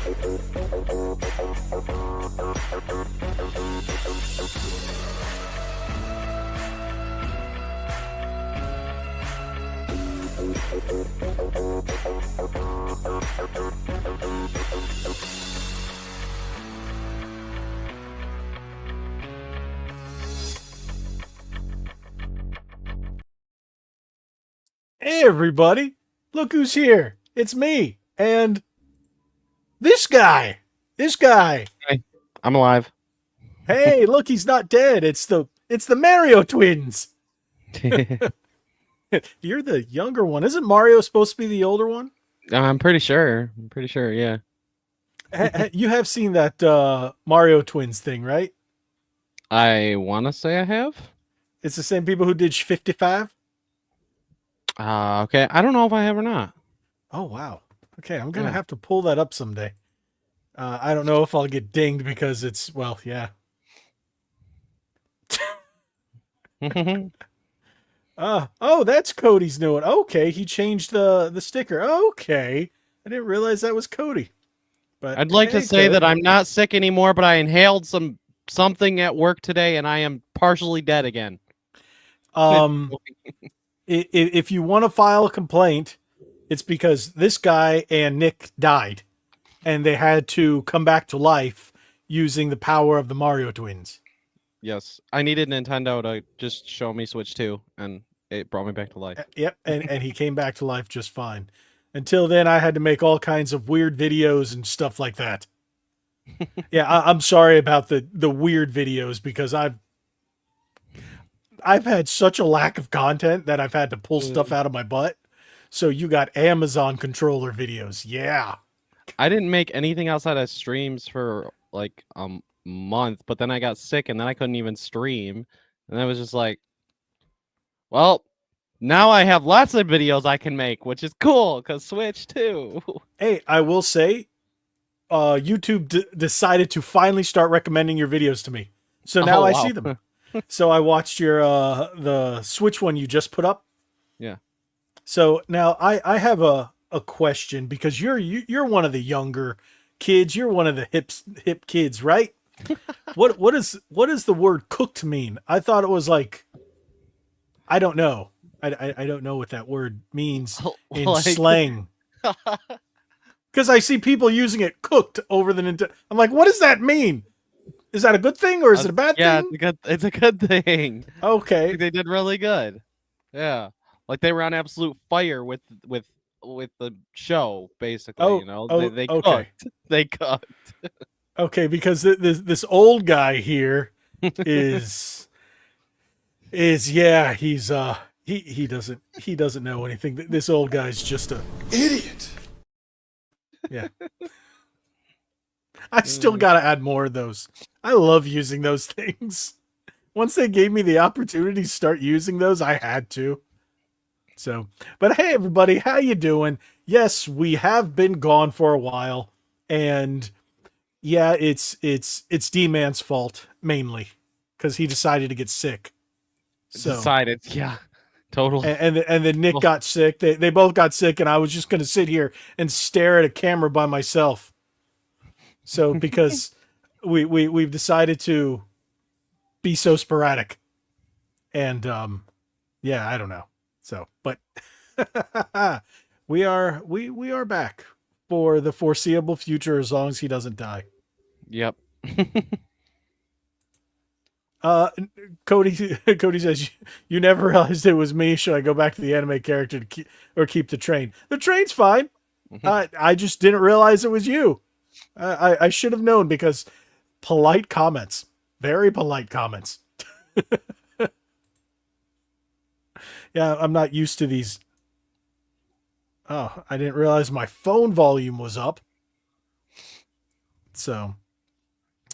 Hey everybody, look who's here. It's me and this guy. This guy. Hey, I'm alive. Hey, look, he's not dead. It's the Mario twins. You're the younger one. Isn't Mario supposed to be the older one? I'm pretty sure. Yeah. You have seen that Mario twins thing, right? I want to say I have. It's the same people who did 55. Okay. I don't know if I have or not. Oh wow. Okay, I'm gonna have to pull that up someday. I don't know if I'll get dinged because it's yeah. Oh, that's Cody's new one. Okay, he changed the sticker. Okay, I didn't realize that was Cody. But I'd like to say Cody. that I'm not sick anymore, but I inhaled something at work today, and I am partially dead again. If you want to file a complaint, it's because this guy and Nick died, and they had to come back to life using the power of the Mario twins. Yes, I needed Nintendo to just show me Switch 2, and it brought me back to life. Yep, and he came back to life just fine. Until then, I had to make all kinds of weird videos and stuff like that. Yeah, I'm sorry about the weird videos because I've had such a lack of content that I've had to pull stuff out of my butt. So you got Amazon controller videos. Yeah. I didn't make anything outside of streams for like a month, but then I got sick and then I couldn't even stream. And I was just like, well, now I have lots of videos I can make, which is cool because Switch too. Hey, I will say, YouTube decided to finally start recommending your videos to me. So now I see them. So I watched your the Switch one you just put up. Yeah. So now I have a question because you're one of the younger kids. You're one of the hip kids, right? What does the word cooked mean? I thought it was like, I don't know. I don't know what that word means in slang. Because I see people using it cooked over the Nintendo. I'm like, what does that mean? Is that a good thing or is it a bad thing? Yeah, it's a good thing. Okay. They did really good. Yeah. Like they were on absolute fire with the show, basically. Oh, you know, they okay. cooked. They cooked. Okay, because this old guy here is yeah, he's he doesn't know anything. This old guy's just a idiot. Yeah. I still gotta add more of those. I love using those things. Once they gave me the opportunity to start using those, I had to. So, but hey everybody, how you doing? Yes, we have been gone for a while, and yeah, it's D-Man's fault mainly because he decided to get sick. So Decided, yeah, totally. And then Nick got sick. They both got sick, and I was just gonna sit here and stare at a camera by myself. So because we've decided to be so sporadic, and yeah, I don't know. So, but we are back for the foreseeable future as long as he doesn't die. Yep. Cody says you never realized it was me. Should I go back to the anime character to keep the train? The train's fine. I just didn't realize it was you. I should have known because polite comments, very polite comments. Yeah, I'm not used to these. Oh, I didn't realize my phone volume was up. So,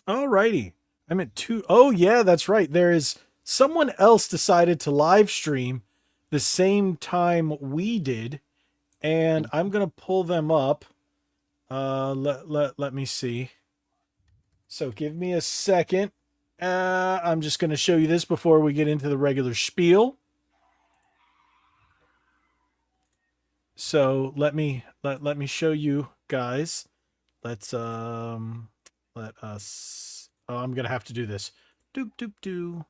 alrighty. I'm at 2. Oh, yeah, that's right. There is someone else decided to live stream the same time we did, and I'm going to pull them up. Let me see. So give me a second. I'm just going to show you this before we get into the regular spiel. So let me show you guys Let's let us. Oh, I'm gonna have to do this. Doop doop doo.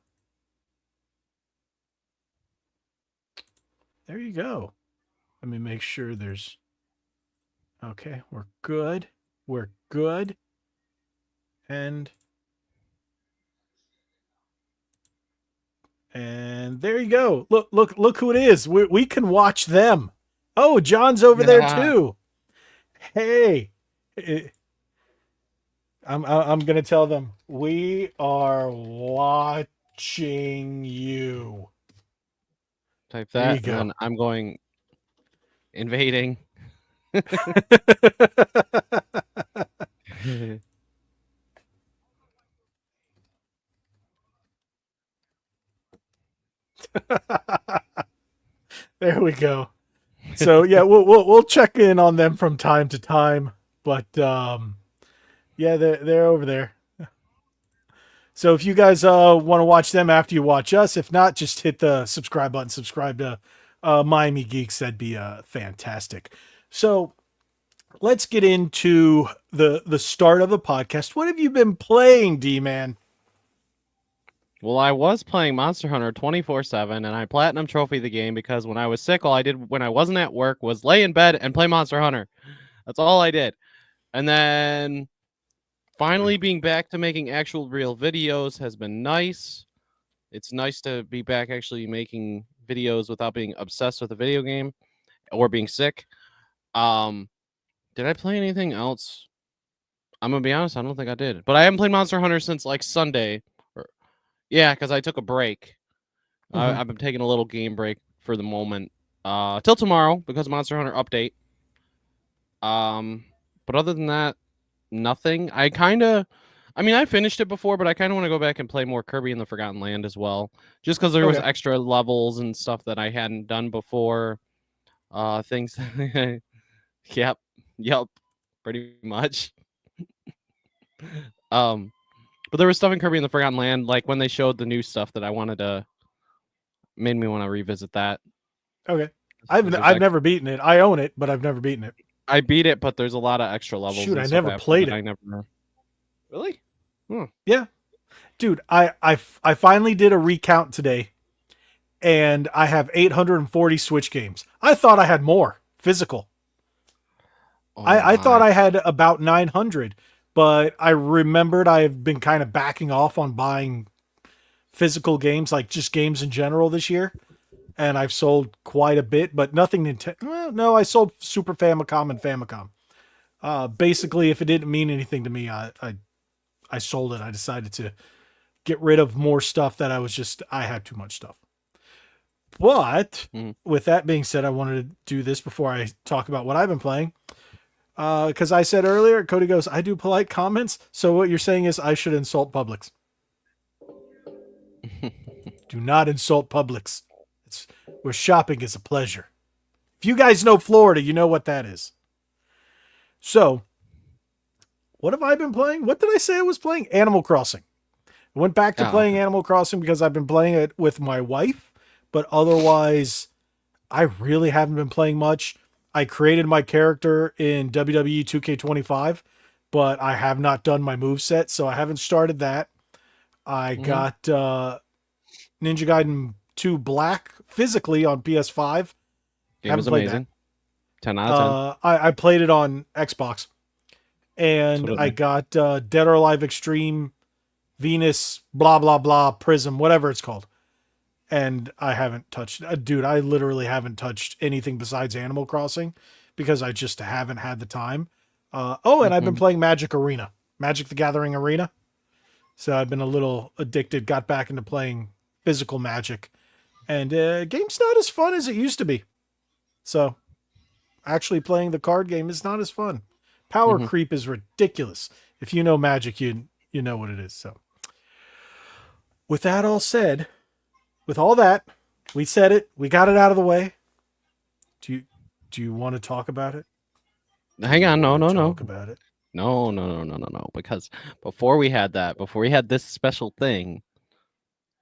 There you go. Let me make sure there's. Okay, we're good. We're good. And there you go. Look who it is. We can watch them. Oh, John's over there Yeah. too. Hey, eh, I'm gonna tell them we are watching you. Type There you that, and go. then I'm going invading. There we go. So yeah, we'll check in on them from time to time, but yeah, they're over there. So if you guys want to watch them after you watch us, if not, just hit the subscribe button. Subscribe to Miami Geeks. That'd be fantastic. So let's get into the start of the podcast. What have you been playing, D man? Well, I was playing Monster Hunter 24/7, and I platinum trophy the game because when I was sick, all I did when I wasn't at work was lay in bed and play Monster Hunter. That's all I did. And then finally being back to making actual real videos has been nice. It's nice to be back actually making videos without being obsessed with a video game or being sick. Did I play anything else? I'm gonna be honest, I don't think I did. But I haven't played Monster Hunter since like Sunday. Yeah, because I took a break. Mm-hmm. I've been taking a little game break for the moment. Till tomorrow because Monster Hunter update. But other than that, nothing. I mean, I finished it before, but I kind of want to go back and play more Kirby in the Forgotten Land as well, just because there was Okay. extra levels and stuff that I hadn't done before. Things. Yep, yep, pretty much. But there was stuff in Kirby in the Forgotten Land, like when they showed the new stuff that I wanted to, made me want to revisit that. Okay. 'Cause there's I've never beaten it. I own it, but I've never beaten it. I beat it, but there's a lot of extra levels Shoot, and I stuff never after played that it. I never. Really? Yeah, dude, I finally did a recount today, and I have 840 Switch games. I thought I had more physical. Oh I thought my. I had about 900, but I remembered I've been kind of backing off on buying physical games, like just games in general this year. And I've sold quite a bit, but nothing Nintendo. Well, no, I sold Super Famicom and Famicom. Basically, if it didn't mean anything to me, I sold it. I decided to get rid of more stuff that I had too much stuff. But Mhm. with that being said, I wanted to do this before I talk about what I've been playing. Because I said earlier, Cody goes, I do polite comments. So what you're saying is I should insult Publix. Do not insult Publix. It's where shopping is a pleasure. If you guys know Florida, you know what that is. So, what have I been playing? What did I say I was playing? Animal Crossing. I went back to Oh, playing okay. Animal Crossing because I've been playing it with my wife, but otherwise, I really haven't been playing much. I created my character in WWE 2K25, but I have not done my move set, so I haven't started that. I Mhm. got Ninja Gaiden 2 Black physically on PS5. Game Haven't was played that. amazing. 10 out of 10. I played it on Xbox, So and did I I. got Dead or Alive Extreme, Venus, blah blah blah, Prism, whatever it's called. And I haven't touched, dude. I literally haven't touched anything besides Animal Crossing because I just haven't had the time. And I've been Mhm. playing Magic Arena, Magic the Gathering Arena. So I've been a little addicted. Got back into playing physical Magic, and game's not as fun as it used to be. So actually playing the card game is not as fun. Power Mhm. creep is ridiculous. If you know Magic, you know what it is. So with that all said, with all that, we said it. We got it out of the way. Do you want to talk about it? Do Hang you on, no, want no, to no. talk about it? No, no, no, no, no, no. Because before we had that, before we had this special thing,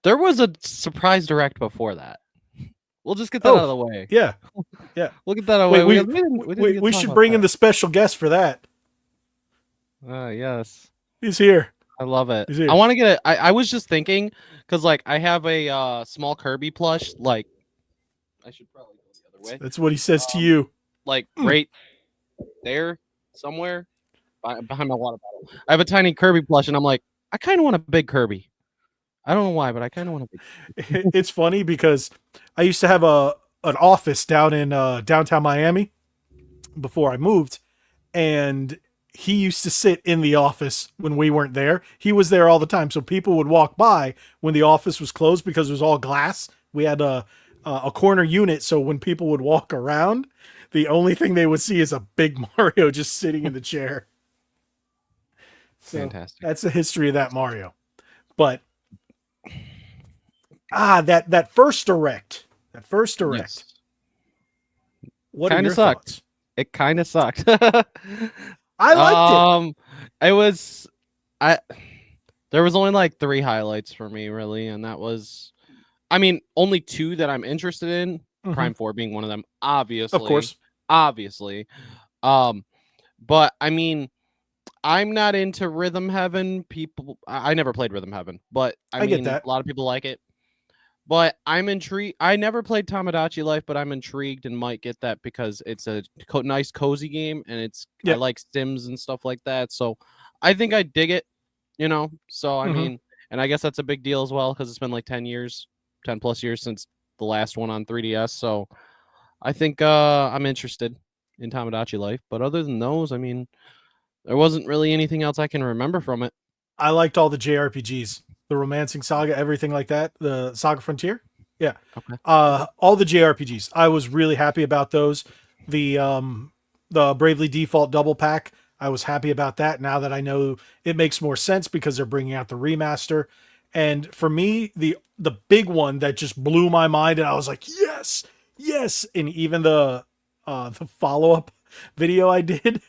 there was a surprise direct before that. We'll just get that out of Oh, the way. yeah, yeah. We'll get that out of the Wait, way. We didn't get to we talk should about bring in that. the special guest for that. Yes. He's here. I love it. He's I here. want to get it. I was just thinking because like I have a small Kirby plush. Like I should probably go the other way. That's what he says to Um, you. like Mm. right there somewhere behind my water bottle. I have a tiny Kirby plush, and I'm like, I kind of want a big Kirby. I don't know why, but I kind of want a big. It's funny because I used to have an office down in downtown Miami before I moved, and he used to sit in the office when we weren't there. He was there all the time, so people would walk by when the office was closed because it was all glass. We had a corner unit, so when people would walk around, the only thing they would see is a big Mario just sitting in the chair. So Fantastic. that's the history of that Mario. But that first direct, Yes. what are Kind of your sucked. thoughts? It kind of sucked. I liked it. It was I. There was only like 3 highlights for me, really, and that was, I mean, only 2 that I'm interested in. Mhm. Prime 4 being one of them, Of course. obviously. Um, but I mean, I'm not into Rhythm Heaven. People, I never played Rhythm Heaven, but I I get mean, that. a lot of people like it. But I'm intrigued. I never played Tamagotchi Life, but I'm intrigued and might get that because it's a nice, cozy game, and I Yeah. like Sims and stuff like that. So I think I dig it. So I Mhm. mean, and I guess that's a big deal as well because it's been like 10 plus years since the last one on 3DS. So I think I'm interested in Tamagotchi Life. But other than those, I mean, there wasn't really anything else I can remember from it. I liked all the JRPGs, the Romancing Saga, everything like that. The Saga Frontier, yeah, Okay. all the JRPGs. I was really happy about those. The Bravely Default double pack. I was happy about that. Now that I know it makes more sense because they're bringing out the remaster. And for me, the big one that just blew my mind, and I was like, yes, yes. And even the follow up video I did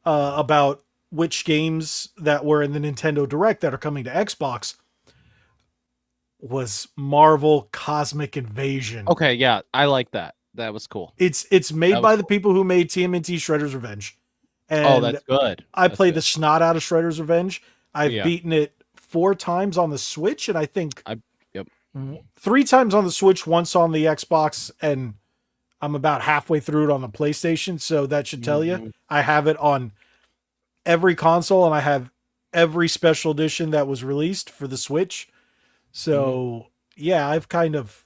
about which games that were in the Nintendo Direct that are coming to Xbox was Marvel Cosmic Invasion. Okay, yeah, I like that. That was cool. It's made That was by the cool. people who made TMNT Shredder's Revenge. Oh, And that's good. I That's played the good. snot out of Shredder's Revenge. I've Yeah. beaten it 4 times on the Switch, and I think I Yep. 3 times on the Switch, once on the Xbox, and I'm about halfway through it on the PlayStation. So that should tell you Mhm. I have it on every console, and I have every special edition that was released for the Switch. Mhm. So yeah, I've kind of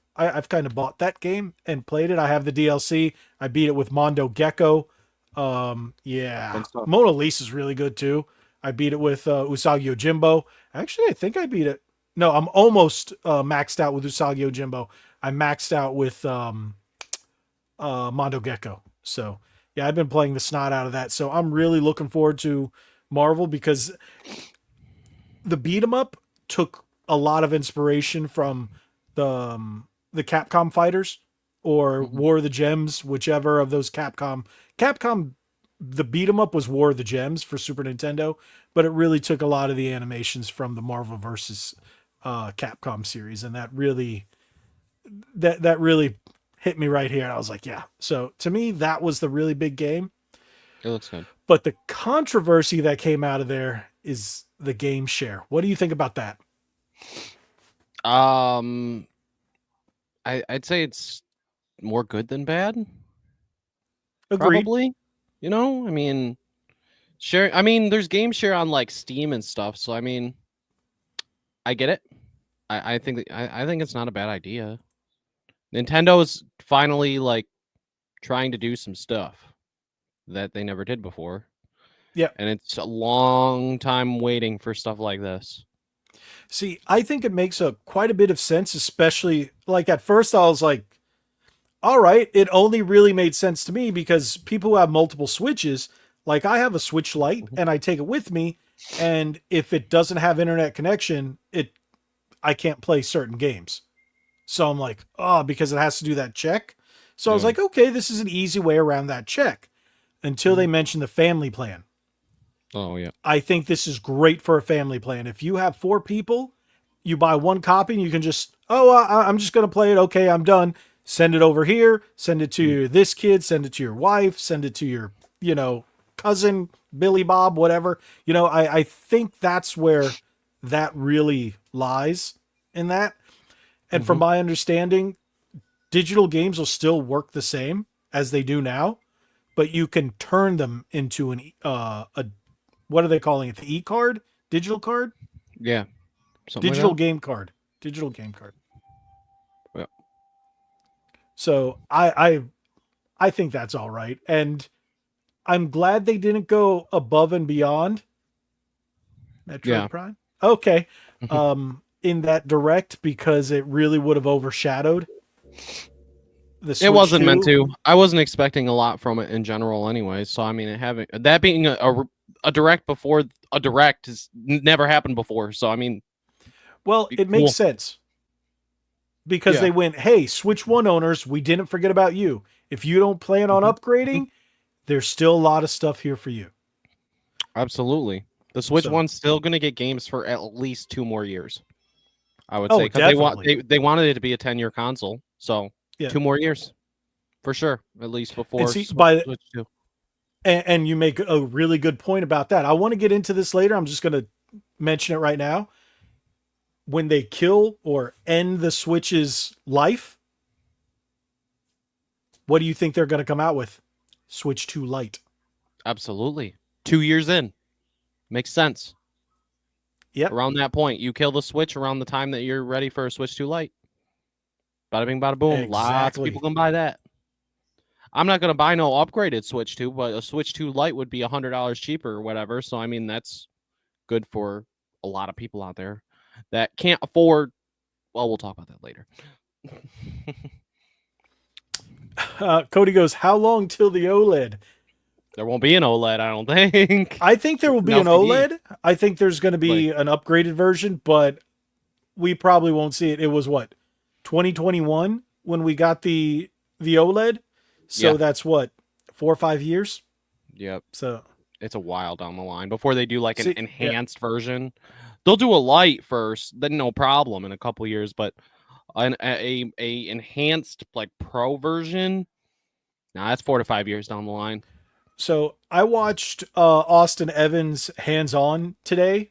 bought that game and played it. I have the DLC. I beat it with Mondo Gecko. Yeah, Fun stuff. Mona Lisa's really good too. I beat it with Usagi Yojimbo. Actually, I think I beat it. No, I'm almost maxed out with Usagi Yojimbo. I maxed out with Mondo Gecko. So yeah, I've been playing the snot out of that. So I'm really looking forward to Marvel because the beat 'em up took a lot of inspiration from the Capcom fighters or Mhm. War of the Gems, whichever of those Capcom the beat 'em up was War of the Gems for Super Nintendo, but it really took a lot of the animations from the Marvel versus Capcom series, and that really hit me right here. And I was like, yeah. So to me, that was the really big game. It looks good. But the controversy that came out of there is the game share. What do you think about that? Um, I'd say it's more good than bad, Agreed. probably. I mean, share. I mean, there's game share on like Steam and stuff. So I mean, I get it. I think it's not a bad idea. Nintendo's finally like trying to do some stuff that they never did before. Yeah. And it's a long time waiting for stuff like this. See, I think it makes a quite a bit of sense, especially like at first I was like, all right, it only really made sense to me because people who have multiple Switches, like I have a Switch Lite Mhm. and I take it with me, and if it doesn't have internet connection, I can't play certain games. So I'm like, oh, because it has to do that check. So I was Yeah. like, okay, this is an easy way around that check until they Mhm. mentioned the family plan. Oh yeah. I think this is great for a family plan. If you have 4 people, you buy one copy and you can just, oh, I'm just going to play it. Okay, I'm done. Send it over here, send it Mhm. to this kid, send it to your wife, send it to your, you know, cousin Billy Bob, whatever. You know, I think that's where that really lies in that. And from Hmm. my understanding, digital games will still work the same as they do now, but you can turn them into a what are they calling it? The e card, digital card, Yeah, something like digital that. game card, digital game card. Yeah. So I think that's all right, and I'm glad they didn't go above and beyond Yeah. Metroid Prime. Okay, in that direct because it really would have overshadowed the It Switch wasn't meant 2. to. I wasn't expecting a lot from it in general, anyway. So I mean, having that being a direct before a direct has never happened before. So I mean, Well, it makes cool. sense because Yeah. they went, "Hey, Switch 1 owners, we didn't forget about you. If you don't plan on Hmm. Hmm. upgrading, there's still a lot of stuff here for you." Absolutely. The Switch So, One's still going to get games for at least 2 more years. I would say oh, because they want definitely. they wanted it to be a 10-year console. So Yeah. 2 more years for sure, at least And before see, by Switch Two. and you make a really good point about that. I want to get into this later. I'm just going to mention it right now. When they kill or end the Switch's life, what do you think they're going to come out with? Switch 2 Lite. Absolutely, 2 years in makes sense. Yep, Around that point, you kill the Switch around the time that you're ready for a Switch 2 Lite. Bada bing, bada boom. Lots of people exactly. can buy that. I'm not gonna buy no upgraded Switch 2, but a Switch 2 Lite would be $100 cheaper or whatever. So I mean, that's good for a lot of people out there that can't afford. Well, we'll talk about that later. Cody goes, "How long till the OLED?" There won't be an OLED, I don't think. I think there will Just an be an LCD. OLED. I think there's going to Like, be an upgraded version, but we probably won't see it. It was what, 2021 when we got the OLED. So yeah, that's what, 4 or 5 years. yep. So It's a while down the line before they do like an see, yeah. enhanced version. They'll do a light first, then no problem in a couple years, but a enhanced like pro version, nah, that's 4 to 5 years down the line. So I watched Austin Evans hands on today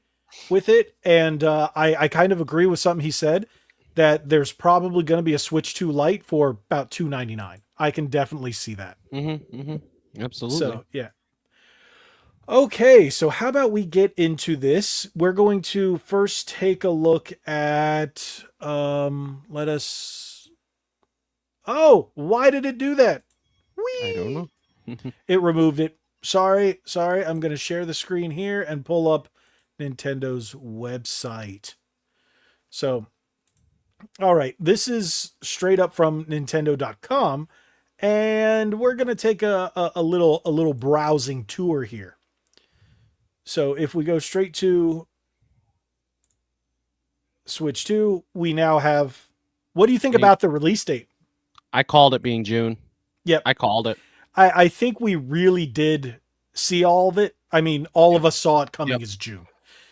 with it, and I kind of agree with something he said that there's probably going to be a Switch 2 Lite for about $299. I can definitely see that. Mm-hmm, mm-hmm. Absolutely. So yeah. Okay, so how about we get into this? We're going to first take a look at let us Oh, why did it do that? I don't Whee! know. It removed it. Sorry. I'm going to share the screen here and pull up Nintendo's website. So, all right, this is straight up from nintendo.com and we're going to take a little browsing tour here. So, if we go straight to Switch 2, we now have. What do you think about the release date? I called it being June. Yep. I called it. I think we really did see all of it. I mean, all of us saw it coming Yep. as June. And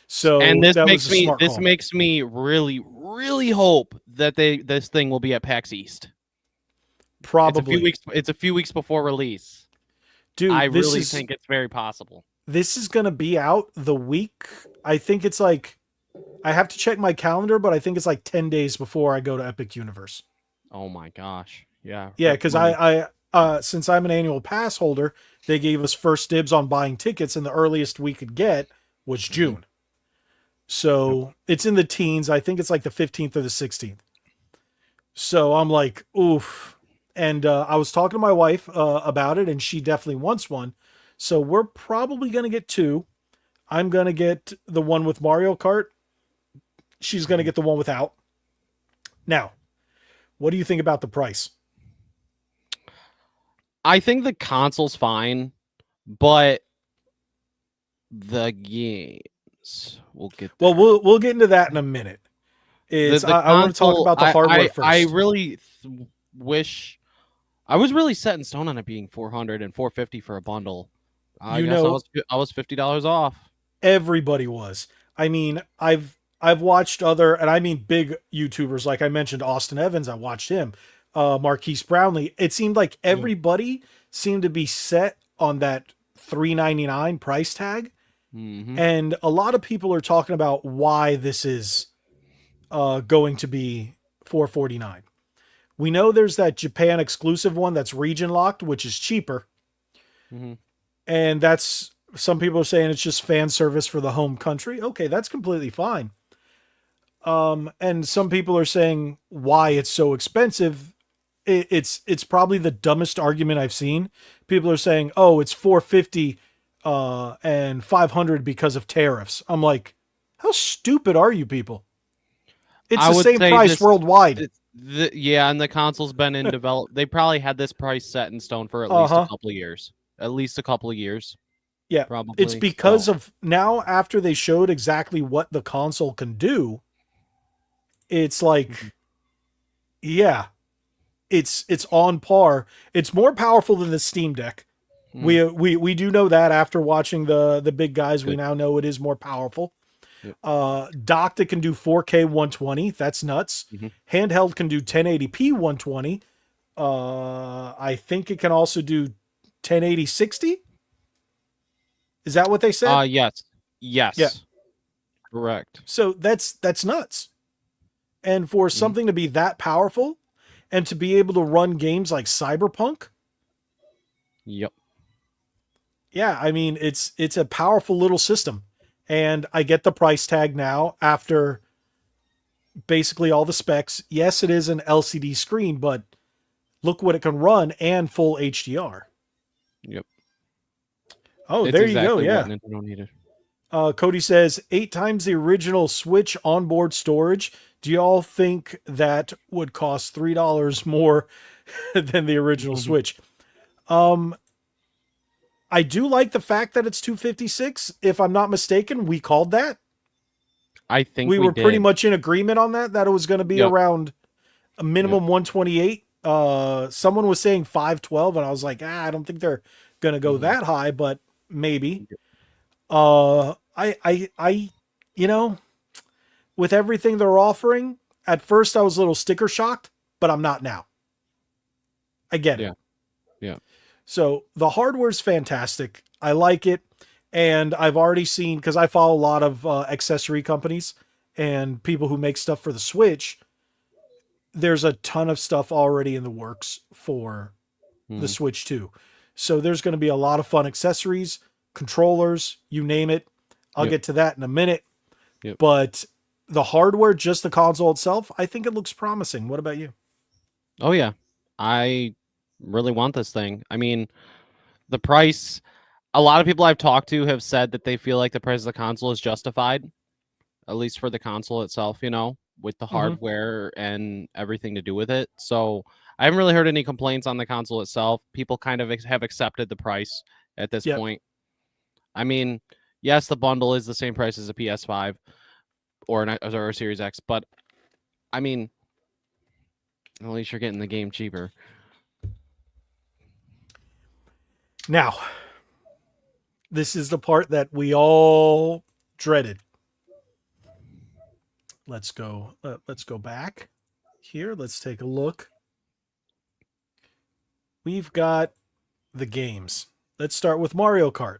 So this that was makes a me smart this call. makes me really, really hope that this thing will be at PAX East. Probably. It's a few weeks before release. I Dude, really think it's very possible. this is going to be out the week. I think it's like I have to check my calendar, but I think it's like 10 days before I go to Epic Universe. Oh my gosh. Yeah. Yeah, cuz I since I'm an annual pass holder, they gave us first dibs on buying tickets and the earliest we could get was June. So, it's in the teens. I think it's like the 15th or the 16th. So, I'm like, oof. And I was talking to my wife about it, and she definitely wants one. So we're probably going to get two. I'm going to get the one with Mario Kart. She's going to get the one without. Now, what do you think about the price? I think the console's fine, but the games we'll get there. Well, we'll get into that in a minute. It's The I want to talk console, about the hardware first. I really wish I was really set in stone on it being 400 and 450 for a bundle. I guess I was $50 off. Everybody was. I mean, I've watched other, and I mean big YouTubers like I mentioned Austin Evans. I watched him, Marquise Brownlee. It seemed like everybody seemed to be set on that $399 price tag. Mm-hmm. And a lot of people are talking about why this is going to be $449. We know there's that Japan exclusive one that's region locked, which is cheaper. Mm-hmm. And that's, some people are saying it's just fan service for the home country. Okay, that's completely fine. And some people are saying why it's so expensive. It's probably the dumbest argument I've seen. People are saying, "Oh, it's 450 and 500 because of tariffs." I'm like, "How stupid are you people? It's I the would same say price worldwide." yeah, and the console's been in develop. They probably had this price set in stone for at least a Uh-huh. couple of years. At least a couple of years, Yeah. It's probably. So, because of now after they showed exactly what the console can do, it's mhm. like, yeah, it's on par. It's more powerful than the Steam Deck. Mhm. We do know that after watching the big guys, we Good. now know it is more powerful. Yep. Docked, it can do 4K 120. That's nuts. Mm-hmm. Handheld can do 1080p 120. I think it can also do 1080 60. Is that what they said? Yes. Yeah. Yes. Correct. So that's nuts. And for Mhm. something to be that powerful and to be able to run games like Cyberpunk, Yep. yeah, I mean it's a powerful little system. And I get the price tag now after basically all the specs. Yes, it is an LCD screen, but look what it can run and full HDR. Yep. Oh, It's there you go. exactly what Yeah. Nintendo needed. Cody says 8 times the original Switch onboard storage. Do y'all think that would cost $3 more than the original Switch? Um, I do like the fact that it's 256. If I'm not mistaken, we called that. I think We we were pretty did. much in agreement on that it was going to be Yep. around a Yep. minimum 128. Someone was saying 512 and I was like, I don't think they're going to go Mm-hmm. that high, but maybe. Yep. I you know, with everything they're offering, at first I was a little sticker shocked, but I'm not now. I get it. Yeah. Yeah. So the hardware's fantastic. I like it. And I've already seen, because I follow a lot of accessory companies and people who make stuff for the Switch, there's a ton of stuff already in the works for the Mm-hmm. Switch 2. So there's going to be a lot of fun accessories, controllers, you name it. I'll Yep. get to that in a minute. Yep. But the hardware, just the console itself, I think it looks promising. What about you? Oh yeah. I really want this thing. I mean, the price. A lot of people I've talked to have said that they feel like the price of the console is justified, at least for the console itself, with the Mm-hmm. hardware and everything to do with it. So I haven't really heard any complaints on the console itself. People kind of have accepted the price at this Yep. point. I mean, yes, the bundle is the same price as a PS5 or a Series X, but I mean, at least you're getting the game cheaper. Now, this is the part that we all dreaded. Let's go. Let's go back here. Let's take a look. We've got the games. Let's start with Mario Kart.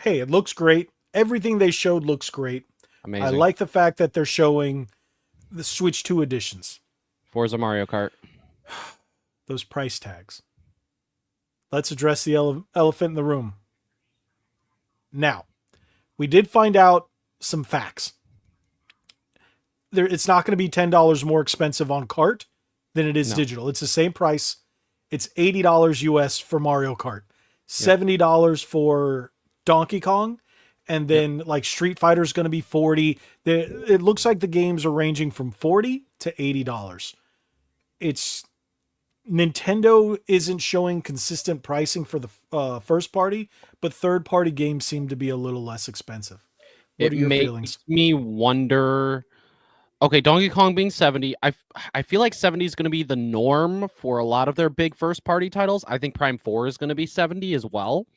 Hey, it looks great. Everything they showed looks great. I Amazing. like the fact that they're showing the Switch 2 editions. Forza Mario Kart. Those price tags. Let's address the elephant in the room. Now, we did find out some facts. It's not going to be $10 more expensive on cart than it is No. digital. It's the same price. It's $80 US for Mario Kart, $70 for Donkey Kong, and then like Street Fighter is going to be 40. It looks like the games are ranging from 40 to $80. It's Nintendo isn't showing consistent pricing for the first party, but third party games seem to be a little less expensive. What It are your makes feelings? me wonder. Okay, Donkey Kong being 70, I feel like 70 is going to be the norm for a lot of their big first party titles. I think Prime 4 is going to be 70 as well.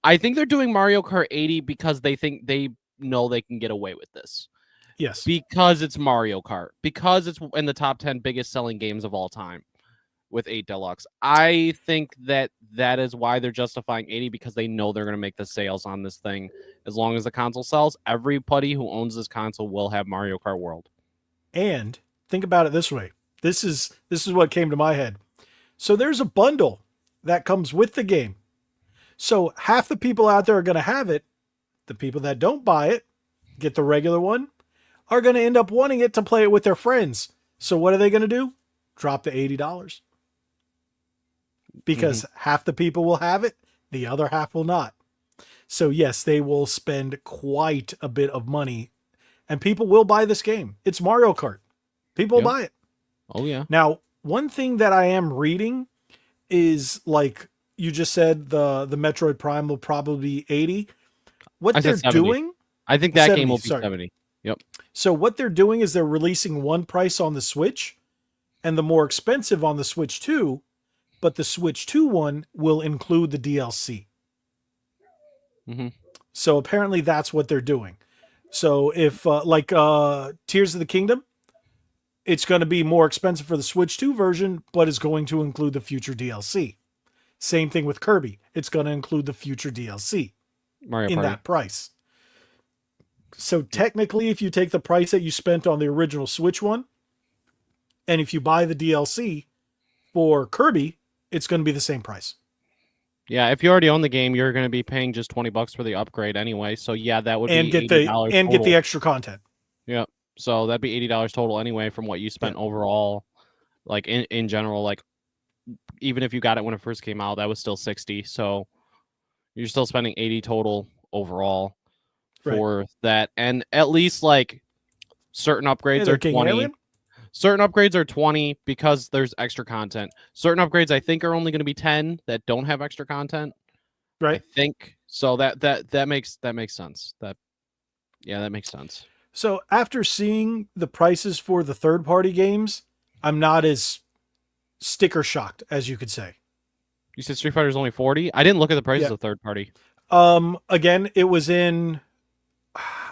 I think they're doing Mario Kart 80 because they think they know they can get away with this. Yes. Because it's Mario Kart, because it's in the top 10 biggest selling games of all time. with 8 Deluxe. I think that is why they're justifying 80, because they know they're going to make the sales on this thing. As long as the console sells, everybody who owns this console will have Mario Kart World. And think about it this way. This is what came to my head. So there's a bundle that comes with the game. So half the people out there are going to have it. The people that don't buy it, get the regular one, are going to end up wanting it to play it with their friends. So what are they going to do? Drop the $80. Because half the people will have it, the other half will not. So yes, they will spend quite a bit of money, and people will buy this game. It's Mario Kart. People buy it. Oh yeah. Now, one thing that I am reading is, like you just said, the Metroid Prime will probably be 80. What they're doing, I think that 70, game will be sorry. 70. Yep. So what they're doing is they're releasing one price on the Switch and the more expensive on the Switch 2, but the Switch 2 one will include the DLC. So apparently that's what they're doing. So if Tears of the Kingdom, it's going to be more expensive for the Switch 2 version, but it's going to include the future DLC. Same thing with Kirby. It's going to include the future DLC Mario in Party. that price. So technically, if you take the price that you spent on the original Switch one, and if you buy the DLC for Kirby, it's going to be the same price. Yeah, if you already own the game, you're going to be paying just $20 for the upgrade anyway. So yeah, that would be $80 and get the extra content. Yeah, so that'd be $80 total anyway from what you spent overall. Like in general, like even if you got it when it first came out, that was still 60. So you're still spending 80 total overall for that, and at least like certain upgrades are 20. Certain upgrades are 20 because there's extra content. Certain upgrades I think are only going to be 10 that don't have extra content. Right. I think so. That makes sense. That makes sense. So after seeing the prices for the third-party games, I'm not as sticker shocked, as you could say. You said Street Fighter is only 40? I didn't look at the prices of third party. Again, it was in,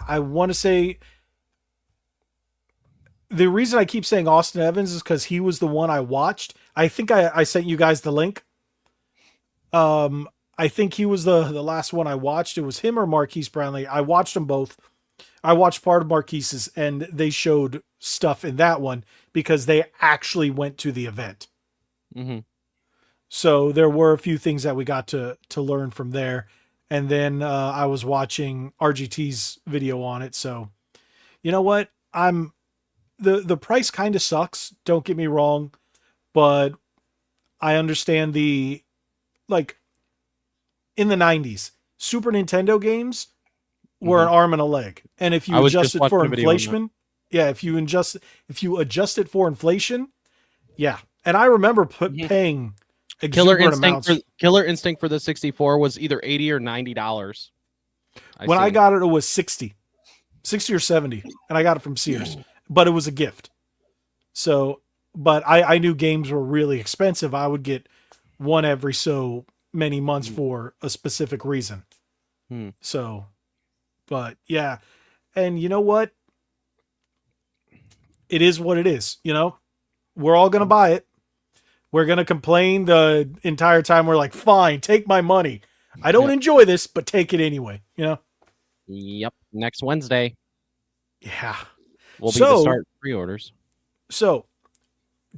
I want to say, the reason I keep saying Austin Evans is because he was the one I watched. I think I sent you guys the link. I think he was the last one I watched. It was him or Marquise Brownlee. I watched them both. I watched part of Marquise's, and they showed stuff in that one because they actually went to the event. So there were a few things that we got to learn from there. And then I was watching RGT's video on it. So, you know what? The price kind of sucks. Don't get me wrong. But I understand in the 90s, Super Nintendo games were an arm and a leg. And if you adjust it for inflation, if you adjust it for inflation, yeah. And I remember paying Killer Instinct for the 64 was either $80 or $90. When I got it, it was 60 or 70, and I got it from Sears, but it was a gift. So, but I knew games were really expensive. I would get one every so many months for a specific reason. So, but yeah. And you know what? It is what it is. You know, we're all going to buy it. We're going to complain the entire time. We're like, fine, take my money. I don't enjoy this, but take it anyway. You know? Yep. Next Wednesday. Yeah. Will be the start pre-orders. So,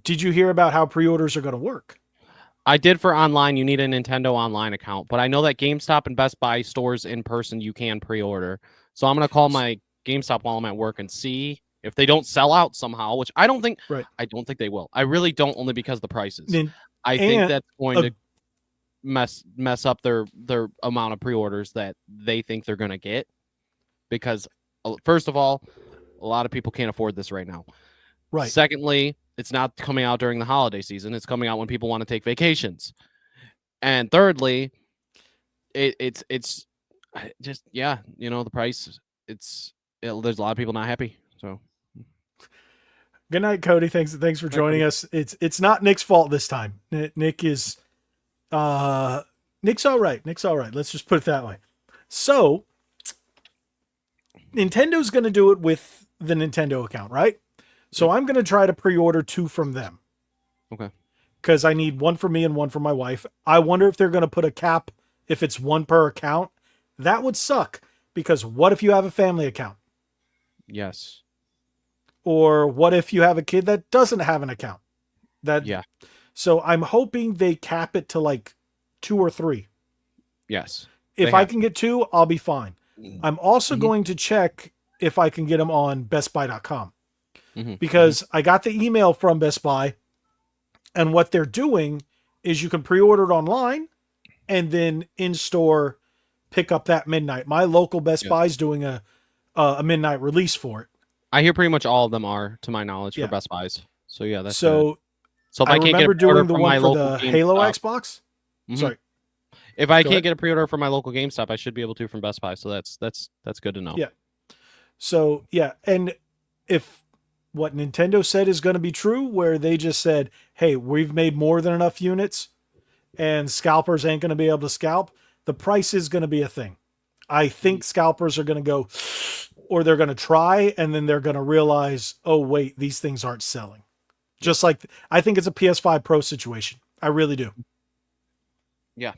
did you hear about how pre-orders are going to work? I did for online. You need a Nintendo Online account, but I know that GameStop and Best Buy stores in person, you can pre-order. So I'm going to call my GameStop while I'm at work and see if they don't sell out somehow, which I don't think. I don't think they will. I really don't, only because of the prices. I think that's going to mess up their amount of pre-orders that they think they're going to get, because first of all, a lot of people can't afford this right now. Right. Secondly, it's not coming out during the holiday season. It's coming out when people want to take vacations. And thirdly, it's just, the price. There's a lot of people not happy. So. Good night, Cody. Thanks for joining us. It's not Nick's fault this time. Nick is Nick's all right. Let's just put it that way. So Nintendo's going to do it with the Nintendo account, right? So I'm going to try to pre-order 2 from them. Okay. because I need one for me and one for my wife. I wonder if they're going to put a cap if it's one per account. That would suck because what if you have a family account? Yes. Or what if you have a kid that doesn't have an account? That Yeah. So I'm hoping they cap it to like 2 or 3. Yes. If They I have can get 2, I'll be fine. to. I'm also Mhm. going to check if I can get them on bestbuy.com Mhm. because I got the email from Best Buy, and what they're doing is you can pre-order it online and then in store pick up that midnight. My local Best Yeah. Buy's doing a midnight release for it. I hear pretty much all of them are, to my knowledge, for Yeah. Best Buys. So yeah, that's good. So So if I I can't get a remember pre-order doing the from one my for local the Halo GameStop, Xbox. mhm. Sorry. If I Go can't ahead. get a pre-order from my local GameStop, I should be able to from Best Buy. So that's good to know. Yeah. So yeah, and if what Nintendo said is going to be true, where they just said, "Hey, we've made more than enough units, and scalpers ain't going to be able to scalp," the price is going to be a thing. I think scalpers are going to go, or they're going to try, and then they're going to realize, oh wait, these things aren't selling. Yep. Just like I think it's a PS5 Pro situation. I really do. Yeah.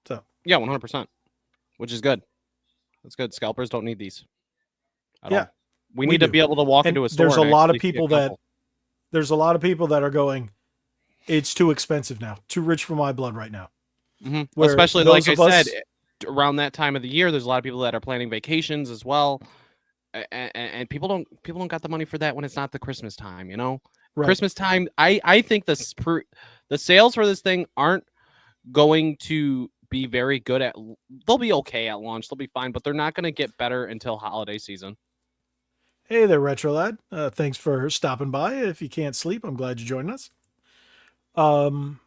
So Yeah, 100%, which is good. That's good. Scalpers don't need these at yeah, all. We we need to do. be able to walk And into a store and actually see a couple. there's a lot of people that are going, it's too expensive now, too rich for my blood right now. Where Especially, like those I of said, us, around that time of the year, there's a lot of people that are planning vacations as well, and people don't got the money for that when it's not the Christmas time. right? Christmas time. I think the sales for this thing aren't going to be very good at. They'll be okay at launch. They'll be fine, but they're not going to get better until holiday season. Hey there, Retro Lad. Thanks for stopping by. If you can't sleep, I'm glad you joined us. Um,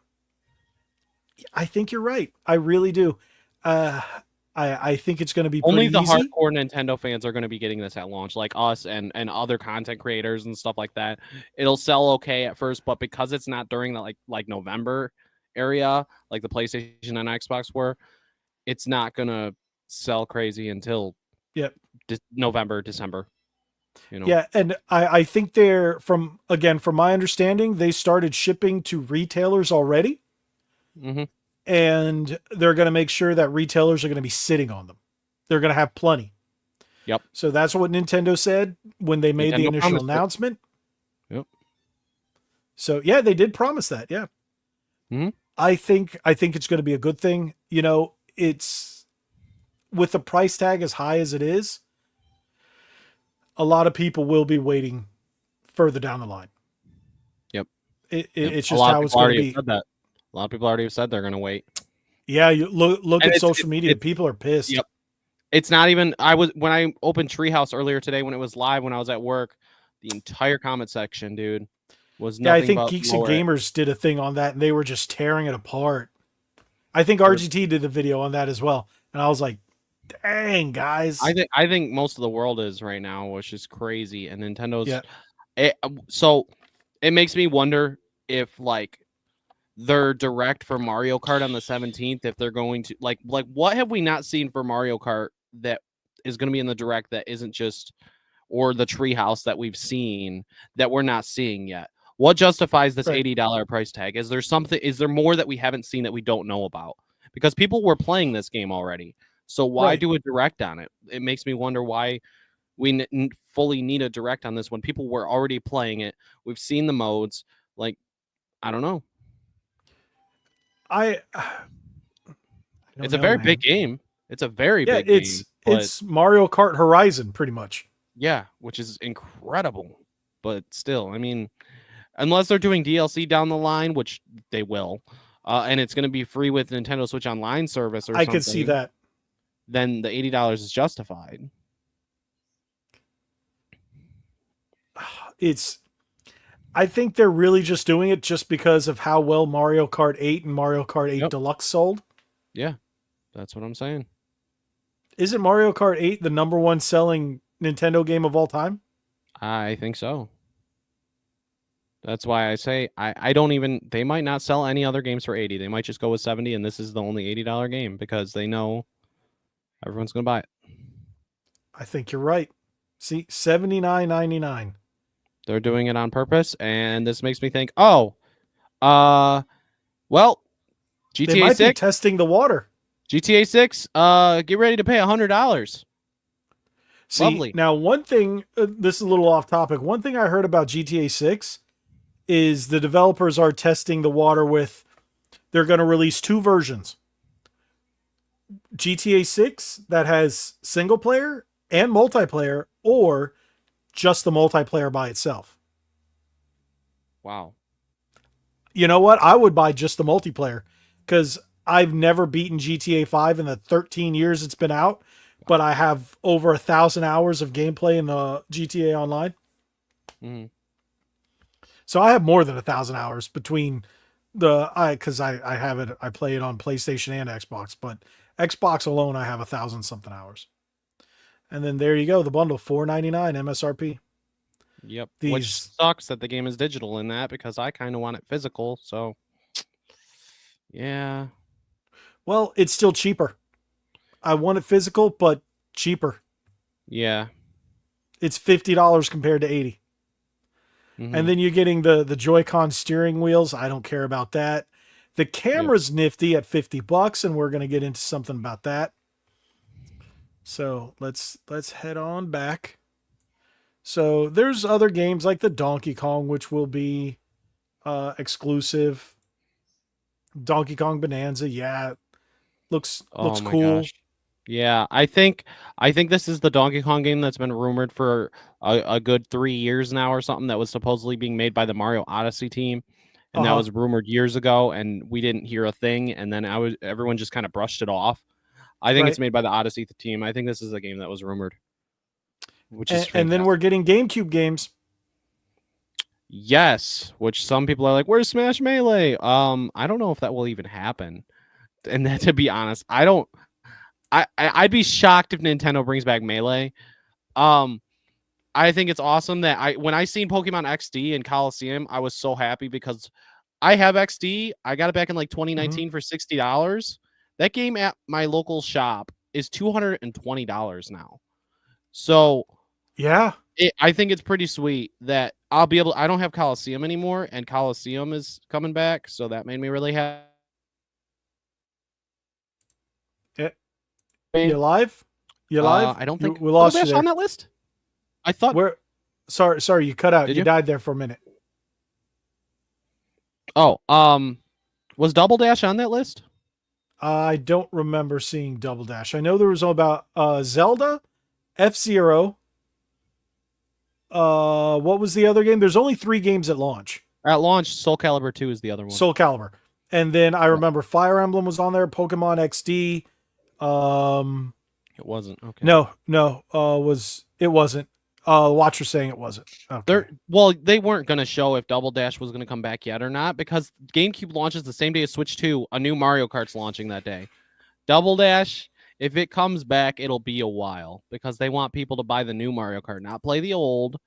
I think you're right. I really do. Uh, I think it's going to be Only pretty the easy. hardcore Nintendo fans are going to be getting this at launch, like us and other content creators and stuff like that. It'll sell okay at first, but because it's not during the like November area, like the PlayStation and Xbox were, it's not gonna sell crazy until Yeah, November, December. yeah, and I think they're from my understanding, they started shipping to retailers already, Mm-hmm. and they're going to make sure that retailers are going to be sitting on them. They're going to have plenty. Yep. So that's what Nintendo said when they made the Nintendo initial promised it. announcement. Yep. So yeah, they did promise that. Yeah. Mhm. I think it's going to be a good thing. It's with the price tag as high as it is, a lot of people will be waiting further down the line. Yep. Yep. It's A just lot of how it's people going to already have be. said that. A lot of people already have said they're gonna wait. Yeah, you look And at it's social media. People are pissed. yep. It's not even. When I opened Treehouse earlier today when it was live when I was at work, the entire comment section, dude, was Yeah, I nothing think but Geeks and lower it. Gamers did a thing on that, and they were just tearing it apart. I think They were- RGT did a video on that as well, and I was like, "Dang, guys!" I think most of the world is right now, which is crazy. And Nintendo's Yeah, so it makes me wonder if like their direct for Mario Kart on the 17th, if they're going to like what have we not seen for Mario Kart that is going to be in the direct that isn't just or the treehouse that we've seen that we're not seeing yet? What justifies this right. $80 price tag? Is there something? Is there more that we haven't seen that we don't know about? Because people were playing this game already. So why Right. do a direct on it? It makes me wonder why we fully need a direct on this when people were already playing it. We've seen the modes. Like, I don't know. I don't It's a know, very big man. game. It's a very Yeah, big game, but it's Mario Kart Horizon, pretty much. yeah, which is incredible. But still, I mean, unless they're doing DLC down the line, which they will, and it's going to be free with Nintendo Switch Online service or I could see something, that. then the $80 is justified. It's. I think they're really just doing it just because of how well Mario Kart 8 and Mario Kart 8 Yep. Deluxe sold. Yeah, that's what I'm saying. Isn't Mario Kart 8 the number one selling Nintendo game of all time? I think so. That's why I say I don't even. They might not sell any other games for 80. They might just go with 70, and this is the only $80 game because they know everyone's going to buy it. I think you're right. See, $79.99. They're doing it on purpose, and this makes me think, oh, Well, They GTA might be 6, testing the water. GTA 6, get ready to pay $100. See, Lovely. now one thing, this is a little off topic. One thing I heard about GTA 6 is the developers are testing the water with, they're going to release two versions. GTA 6 that has single player and multiplayer, or just the multiplayer by itself. Wow. You know what? I would buy just the multiplayer because I've never beaten GTA 5 in the 13 years it's been out, but I have over 1,000 hours of gameplay in the GTA Online. Mm-hmm. So I have more than 1,000 hours between because I have it, I play it on PlayStation and Xbox, but Xbox alone I have 1,000 something hours. And then there you go, the bundle, $4.99 MSRP. Yep. Which These, sucks that the game is digital in that because I kind of want it physical. So, yeah. well, it's still cheaper. I want it physical, but cheaper. Yeah. It's $50 compared to 80. Mm-hmm. And then you're getting the Joy-Con steering wheels. I don't care about that. The camera's nifty at $50, and we're gonna get into something about that. So let's head on back. So there's other games like the Donkey Kong, which will be exclusive. Donkey Kong Bonanza, yeah, Oh looks my cool. gosh. Yeah, I think this is the Donkey Kong game that's been rumored for a good 3 years now or something that was supposedly being made by the Mario Odyssey team. And that Uh-huh. was rumored years ago and we didn't hear a thing and then everyone just kind of brushed it off. I think it's Right. made by the Odyssey team. I think this is a game that was rumored, which is And then we're fantastic. getting GameCube games. Yes, which some people are like, "Where's Smash Melee?" I don't know if that will even happen. And that, to be honest, I don't. I'd be shocked if Nintendo brings back Melee. Um, I think it's awesome that when I seen Pokemon XD in Coliseum, I was so happy because I have XD. I got it back in like Mm-hmm. 2019 for $60. That game at my local shop is $220 now. So Yeah. I think it's pretty sweet that I'll be able. I don't have Coliseum anymore, and Coliseum is coming back, so that made me really happy. Eh, You live? You live? I don't think We Double lost you Dash on there. that list. I thought. Where? Sorry, you cut out. Did You you? died there for a minute. Oh, was Double Dash on that list? I don't remember seeing Double Dash. I know there was about Zelda, F-Zero. What was the other game? There's only 3 games at launch. At launch, Soul Calibur 2 is the other one. Soul Calibur, and then I Yeah. remember Fire Emblem was on there. Pokemon XD. Um, It wasn't. Okay. no, it wasn't. Watch was saying it wasn't. Okay. They weren't gonna show if Double Dash was gonna come back yet or not because GameCube launches the same day as Switch 2. A new Mario Kart's launching that day. Double Dash, if it comes back, it'll be a while because they want people to buy the new Mario Kart, not play the old.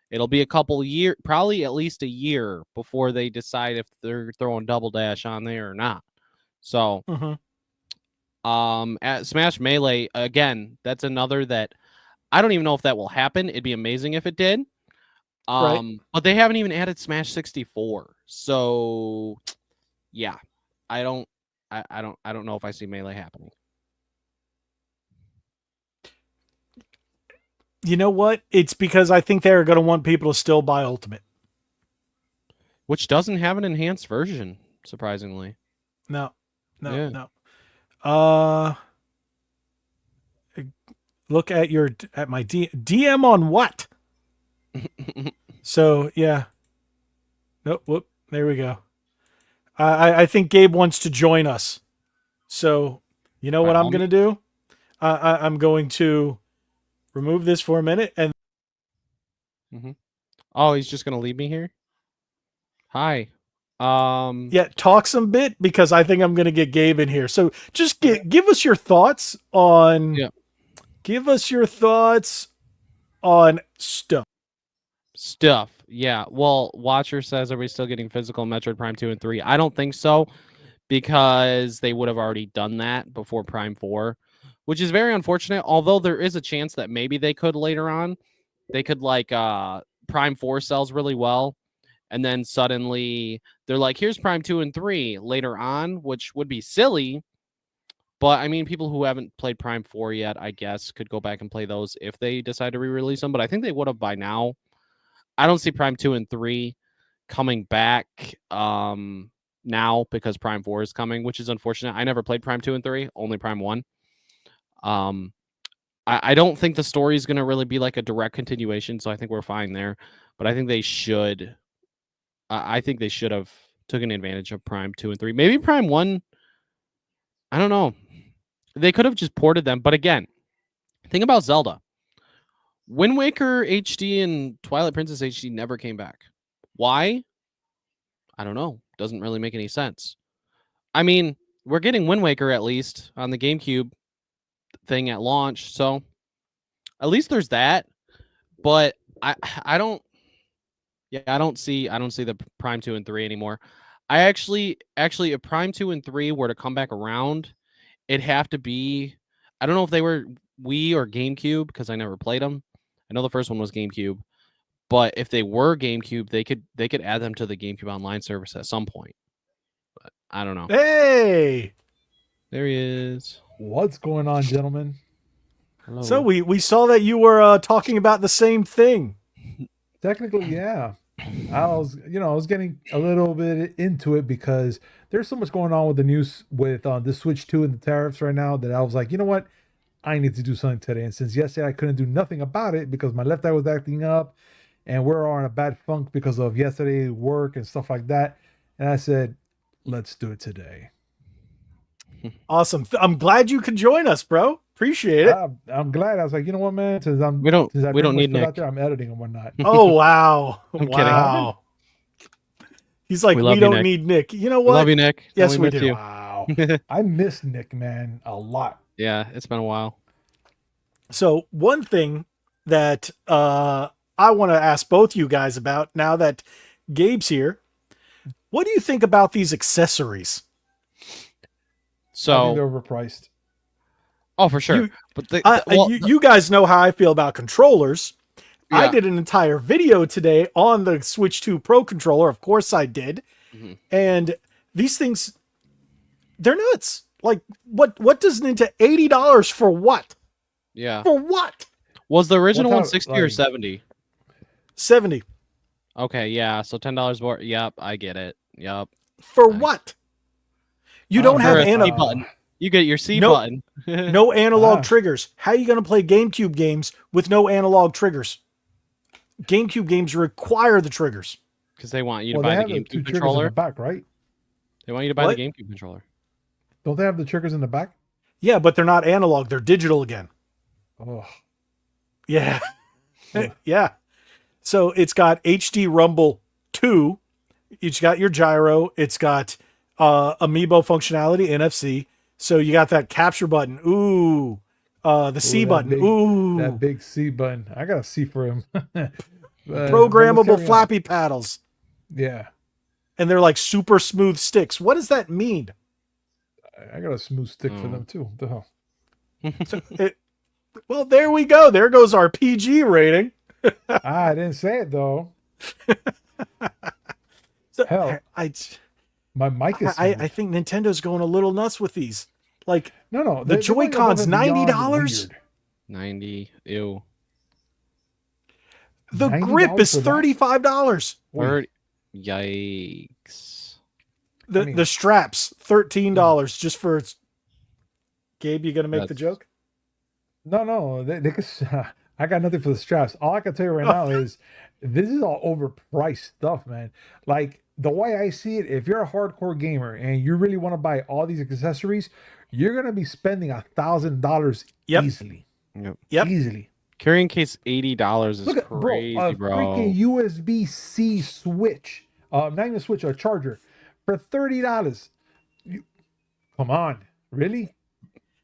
It'll be a couple years, probably at least a year before they decide if they're throwing Double Dash on there or not. So, Mm-hmm. at Smash Melee again, that's another that I don't even know if that will happen. It'd be amazing if it did. Right. But they haven't even added Smash 64. So, yeah, I don't know if I see Melee happening. You know what? It's because I think they're going to want people to still buy Ultimate. Which doesn't have an enhanced version, surprisingly. No. Yeah. No. Look at my DM on what? So yeah. Nope. Whoop. There we go. I think Gabe wants to join us. So you know By what I'm all going to do? I'm going to remove this for a minute and Oh, he's just gonna leave me here. Hi. yeah, talk some bit because I think I'm going to get Gabe in here. So just give us your thoughts on. Yeah. Give us your thoughts on stuff. Yeah. Well, Watcher says, are we still getting physical Metroid Prime 2 and 3? I don't think so because they would have already done that before Prime 4, which is very unfortunate. Although there is a chance that maybe they could later on. They could Prime 4 sells really well. and then suddenly they're like, here's Prime 2 and 3 later on, which would be silly. But I mean, people who haven't played Prime 4 yet, I guess, could go back and play those if they decide to re-release them. But I think they would have by now. I don't see Prime 2 and 3 coming back now because Prime 4 is coming, which is unfortunate. I never played Prime 2 and 3, only Prime 1. I don't think the story is going to really be like a direct continuation, so I think we're fine there. But I think they should. I think they should have taken advantage of Prime 2 and 3. Maybe Prime 1. I don't know. They could have just ported them. But again, think about Zelda. Wind Waker HD and Twilight Princess HD never came back. Why? I don't know. Doesn't really make any sense. I mean, we're getting Wind Waker at least on the GameCube thing at launch, so at least there's that. But I don't see the Prime 2 and 3 anymore. I actually if Prime 2 and 3 were to come back around, it'd have to be, I don't know if they were Wii or GameCube because I never played them. I know the first one was GameCube, but if they were GameCube, they could add them to the GameCube Online service at some point. But I don't know. Hey, there he is. What's going on, gentlemen? Hello. So we saw that you were talking about the same thing. Technically, yeah. I was getting a little bit into it because there's so much going on with the news with the Switch 2 and the tariffs right now that I was like, you know what? I need to do something today. And since yesterday I couldn't do nothing about it because my left eye was acting up and we're all in a bad funk because of yesterday work and stuff like that. And I said, let's do it today. Awesome. I'm glad you could join us, bro. Appreciate it. I'm glad. I was like, you know what, man? Since we don't need Nick out there, I'm editing and whatnot. Oh wow. I'm wow. He's like, we don't need Nick. You know what? We love you, Nick. Yes, we do. You. Wow. I miss Nick, man, a lot. Yeah, it's been a while. So one thing that I want to ask both you guys about now that Gabe's here, what do you think about these accessories? So I think they're overpriced. Oh, for sure. You guys know how I feel about controllers. Yeah. I did an entire video today on the Switch 2 Pro controller. Of course I did. Mm-hmm. And these things, they're nuts. Like, what does Nintendo $80 for what? Yeah. For what? Was the original one 60 or 70? 70. Okay, yeah. So $10 more. Yep, I get it. Yep. For what? You don't have analog button. You get your C button. No analog triggers. How are you going to play GameCube games with no analog triggers? GameCube games require the triggers. Because they want you to buy the GameCube controller. In the back, right? They want you to buy the GameCube controller. Don't they have the triggers in the back? Yeah, but they're not analog. They're digital again. Oh. Yeah. Yeah. So it's got HD Rumble 2. It's got your gyro. It's got amiibo functionality, NFC. So you got that capture button. Ooh. The C button. Ooh. That big C button. I got a C for him. Programmable flappy paddles. Yeah. And they're like super smooth sticks. What does that mean? I got a smooth stick for them too. So well, there we go. There goes our PG rating. I didn't say it though. So, hell, my mic is. I think Nintendo's going a little nuts with these. Like, no, the Joy-Cons $90. 90. Ew. The grip is $35. Yikes. The straps $13 just for its. Gabe, you gonna make the joke? No, I got nothing for the straps. All I can tell you right now is this is all overpriced stuff, man. Like, the way I see it, if you're a hardcore gamer and you really want to buy all these accessories, you're gonna be spending $1,000 easily. Yep. Easily. Carrying case $80 is crazy, bro. Freaking USB-C switch, not even a switch, a charger for $30. Come on, really?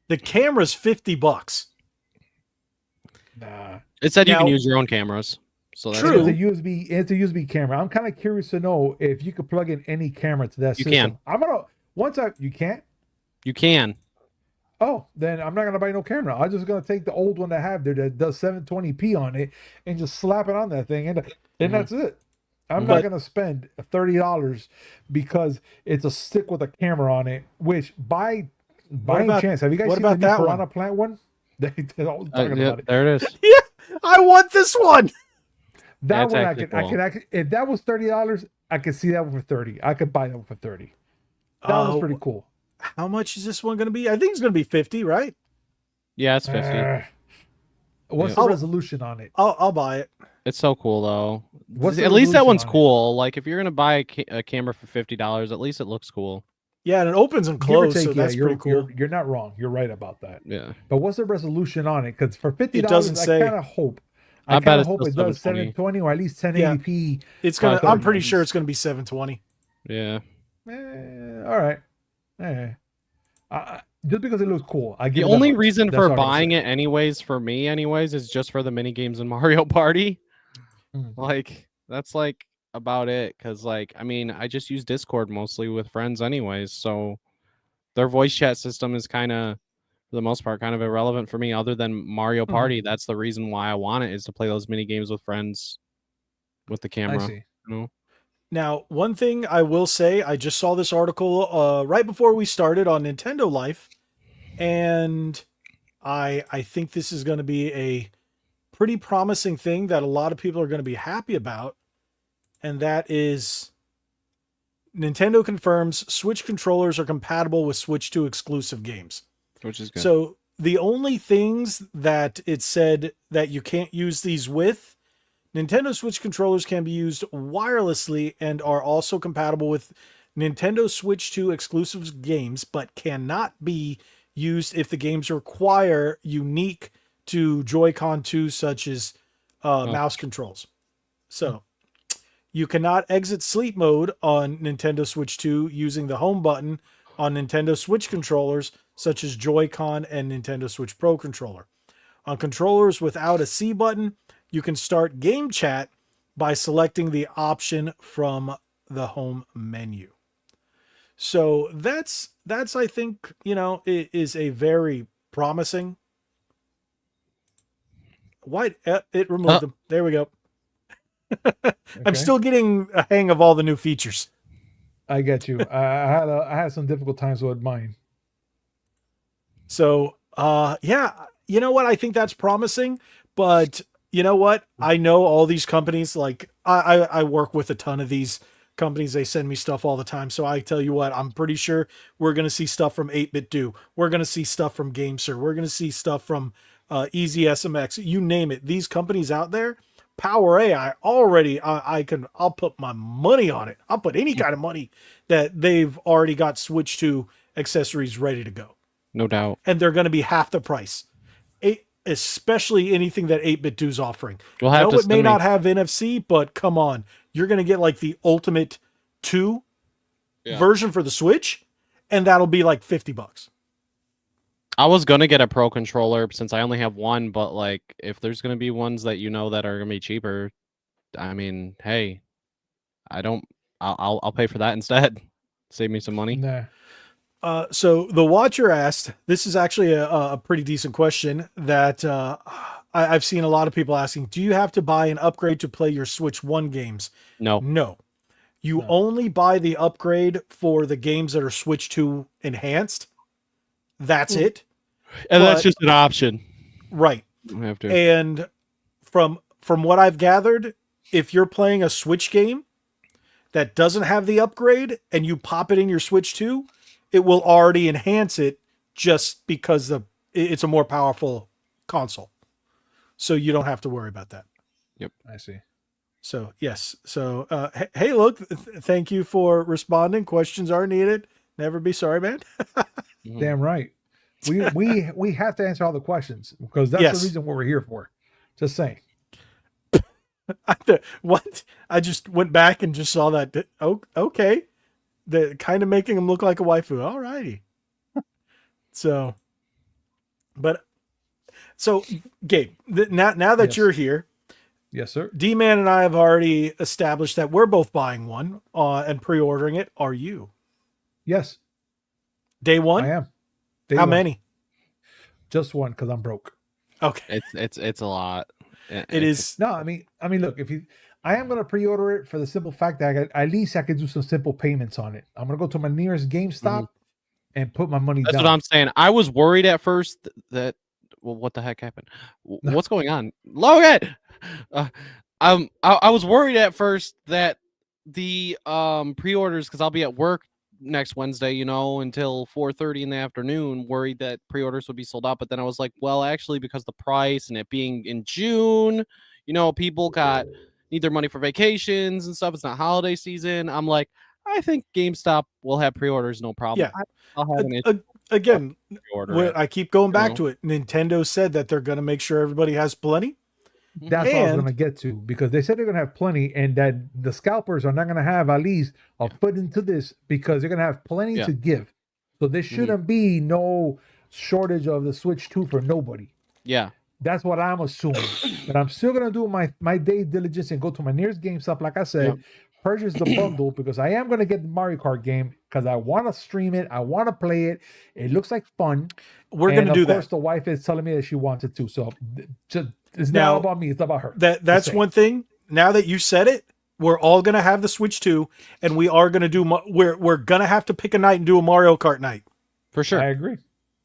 The camera's $50. Nah. It said you can use your own cameras. So that's true. It's a USB camera. I'm kind of curious to know if you could plug in any camera to that system. Can. You can't? You can. Oh, then I'm not gonna buy no camera. I'm just gonna take the old one I have there that does 720p on it and just slap it on that thing, and that's it. I'm Mhm. not But gonna spend $30 because it's a stick with a camera on it. Which by any about chance, have you guys what seen the about new that one? Piranha Plant one? They're always talking Yeah, about it. there it is. Yeah, I want this one. Yeah, That it's one actually cool. if that was $30, I could see that one for 30. I could buy that one for 30. That one's pretty cool. How much is this one going to be? I think it's going to be 50, right? Yeah, it's 50. Uh, what's Yeah. the resolution on it? I'll buy it. It's so cool though. What's the At least that resolution one's on it? cool. Like if you're gonna buy a camera for $50, at least it looks cool. Yeah, and it opens and Give or closes, take, so yeah, that's pretty cool. you're not wrong. You're right about that. Yeah, But what's the resolution on it? Because for It doesn't $50, say. I bet it's hope still it does 720. 720 or at least Yeah. 1080p. It's Probably gonna. I'm 30 pretty at sure least. it's gonna be 720. Yeah. All right. Just because it looks cool, I The give it that only much. reason That's for all I gotta buying say. it anyways, for me anyways, is just for the mini games in Mario Party. Mm. Like that's like about it. Cause like I mean, I just use Discord mostly with friends anyways, so their voice chat system is kind of for the most part kind of irrelevant for me other than Mario Mhm. Party. That's the reason why I want it, is to play those mini games with friends with the I camera. see. You know? Now, one thing I will say, I just saw this article right before we started on Nintendo Life, and I think this is going to be a pretty promising thing that a lot of people are going to be happy about, and that is Nintendo confirms Switch controllers are compatible with Switch 2 exclusive games. Which is good. So the only things that it said that you can't use these with, Nintendo Switch controllers can be used wirelessly and are also compatible with Nintendo Switch 2 exclusive games, but cannot be used if the games require unique to Joy-Con 2, such as mouse controls. So you cannot exit sleep mode on Nintendo Switch 2 using the home button on Nintendo Switch controllers, such as Joy-Con and Nintendo Switch Pro controller. On controllers without a C button, you can start game chat by selecting the option from the home menu. So that's I think, is a very promising. Why it removed them? There we go. I'm Okay. still getting a hang of all the new features. I get you. I had some difficult times with mine. So, yeah, you know what? I think that's promising, but you know what? I know all these companies, like I work with a ton of these companies. They send me stuff all the time. So I tell you what, I'm pretty sure we're going to see stuff from 8-Bit Do. We're going to see stuff from GameSir. We're going to see stuff from Easy SMX. You name it. These companies out there, Power A, I'll put my money on it. I'll put any kind of money that they've already got Switch 2 accessories ready to go. No doubt. And they're going to be half the price. Especially anything that 8-Bit Do's offering. We'll have No, to it may send me- not have NFC, but come on. You're going to get like the Ultimate 2 version for the Switch, and that'll be like $50. I was gonna get a Pro controller since I only have one, but like if there's gonna be ones that that are gonna be cheaper, I mean, hey, I'll pay for that instead. Save me some money. Nah. So the watcher asked, this is actually a pretty decent question that I've seen a lot of people asking. Do you have to buy an upgrade to play your Switch 1 games? No. No. You only buy the upgrade for the games that are Switch 2 enhanced. That's it. And that's But- just an option. Right. I have to. And from what I've gathered, if you're playing a Switch game that doesn't have the upgrade and you pop it in your Switch 2, it will already enhance it just because it's a more powerful console. So you don't have to worry about that. Yep. I see. So, yes. So, hey, look, thank you for responding. Questions are needed. Never be sorry, man. Damn right. We have to answer all the questions because that's Yes. the reason what we're here for. Just saying. What? I just went back and just saw that. Oh, okay. The kind of making him look like a waifu. All righty. So, Gabe, now that Yes. you're here, Yes, sir. D-Man and I have already established that we're both buying one and pre-ordering it. Are you? Yes, Day one? I am. How Day one. many? Just one because I'm broke. Okay. It's a lot. It is. No, I mean, look, if you, I am gonna pre-order it for the simple fact that at least I could do some simple payments on it. I'm gonna go to my nearest GameStop and put my money That's down. what I'm saying. I was worried at first that well, what the heck happened? What's going on, Logan? Uh, I was worried at first that the pre-orders, because I'll be at work next Wednesday, you know, until 4:30 in the afternoon, worried that pre-orders would be sold out. But then I was like, well, actually, because the price and it being in June, you know, people need their money for vacations and stuff. It's not holiday season. I'm like, I think GameStop will have pre-orders, no problem. Yeah. I'll have an issue Again, pre-order it. I keep going back know? to it. Nintendo said that they're going to make sure everybody has plenty. That's what I was And- gonna get to, because they said they're gonna have plenty, and that the scalpers are not gonna have at least a foot into this, because they're gonna have plenty Yeah. to give. So there shouldn't be no shortage of the Switch 2 for nobody. Yeah. That's what I'm assuming. But I'm still gonna do my day diligence and go to my nearest GameStop, like I said, purchase the bundle, because I am gonna get the Mario Kart game because I want to stream it. I want to play it. It looks like fun. We're going to do Of course, that. the wife is telling me that she wants it too. So it's Now, not about me. It's about her. That's saying. one thing. Now that you said it, we're all going to have the Switch 2, and we are going to do. We're going to have to pick a night and do a Mario Kart night For sure. I agree.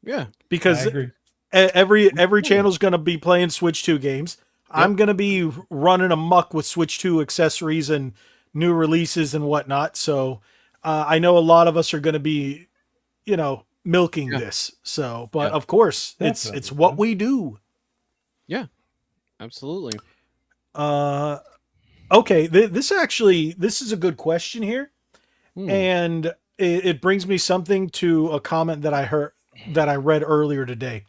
Yeah. because I agree. every channel's going to be playing Switch 2 games. I'm going to be running amok with Switch 2 accessories and new releases and whatnot. So I know a lot of us are going to be, you know, milking this. So, but of course, it's Definitely. what we do. Yeah. Absolutely. Okay, this is a good question here, and it brings me something to a comment that I read earlier today.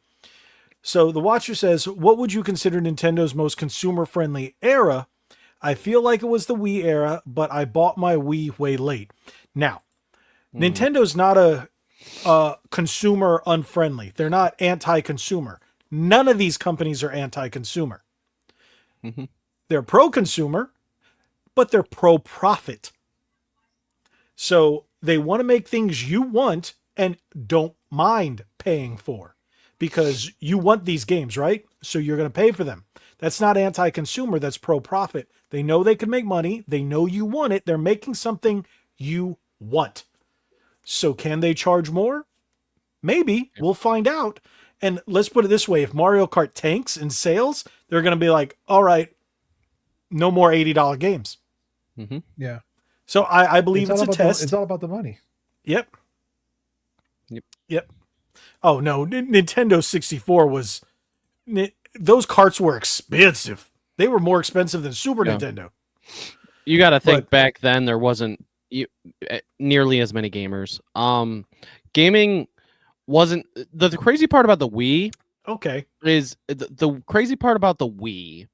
So the watcher says, "What would you consider Nintendo's most consumer-friendly era? I feel like it was the Wii era, but I bought my Wii way late." Now, Nintendo's not a consumer unfriendly. They're not anti-consumer. None of these companies are anti-consumer. They're pro-consumer, but they're pro-profit. So they want to make things you want and don't mind paying for, because you want these games, right? So you're going to pay for them. That's not anti-consumer. That's pro-profit. They know they can make money. They know you want it. They're making something you want. So can they charge more? Maybe. We'll find out. And let's put it this way. If Mario Kart tanks in sales, they're going to be like, all right, no more $80 games. Yeah. So I believe it's a test. It's all about the money. Yep. Oh, no. Nintendo 64 was... Those carts were expensive. They were more expensive than Super Nintendo. You got to think But- back then there wasn't nearly as many gamers. Gaming wasn't the crazy part about the Wii Okay. is the crazy part about the Wii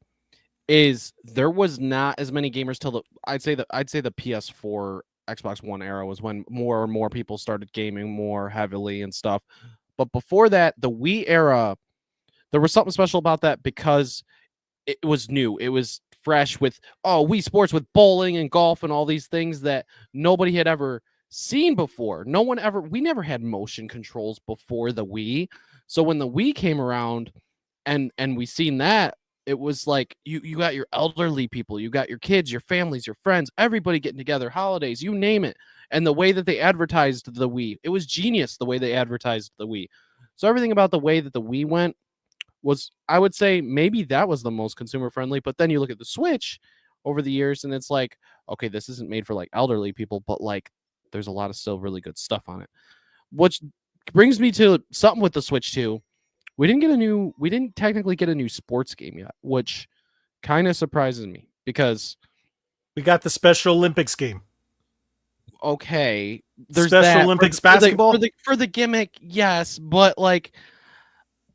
is there was not as many gamers till I'd say the PS4 Xbox One era was when more and more people started gaming more heavily and stuff. But before that, the Wii era, there was something special about that because it was new. It was fresh with Wii Sports, with bowling and golf and all these things that nobody had ever seen before. We never had motion controls before the Wii. So when the Wii came around and we seen that, it was like you got your elderly people, you got your kids, your families, your friends, everybody getting together, holidays, you name it. And the way that they advertised the Wii, it was genius the way they advertised the Wii. So everything about the way that the Wii went was, I would say, maybe that was the most consumer friendly. But then you look at the Switch over the years and it's like, okay, this isn't made for like elderly people, but like there's a lot of still really good stuff on it. Which brings me to something with the Switch 2. We didn't technically get a new sports game yet, which kind of surprises me because We got the Special Olympics game. okay, there's Special that. Olympics For the- basketball? for the gimmick, yes, but like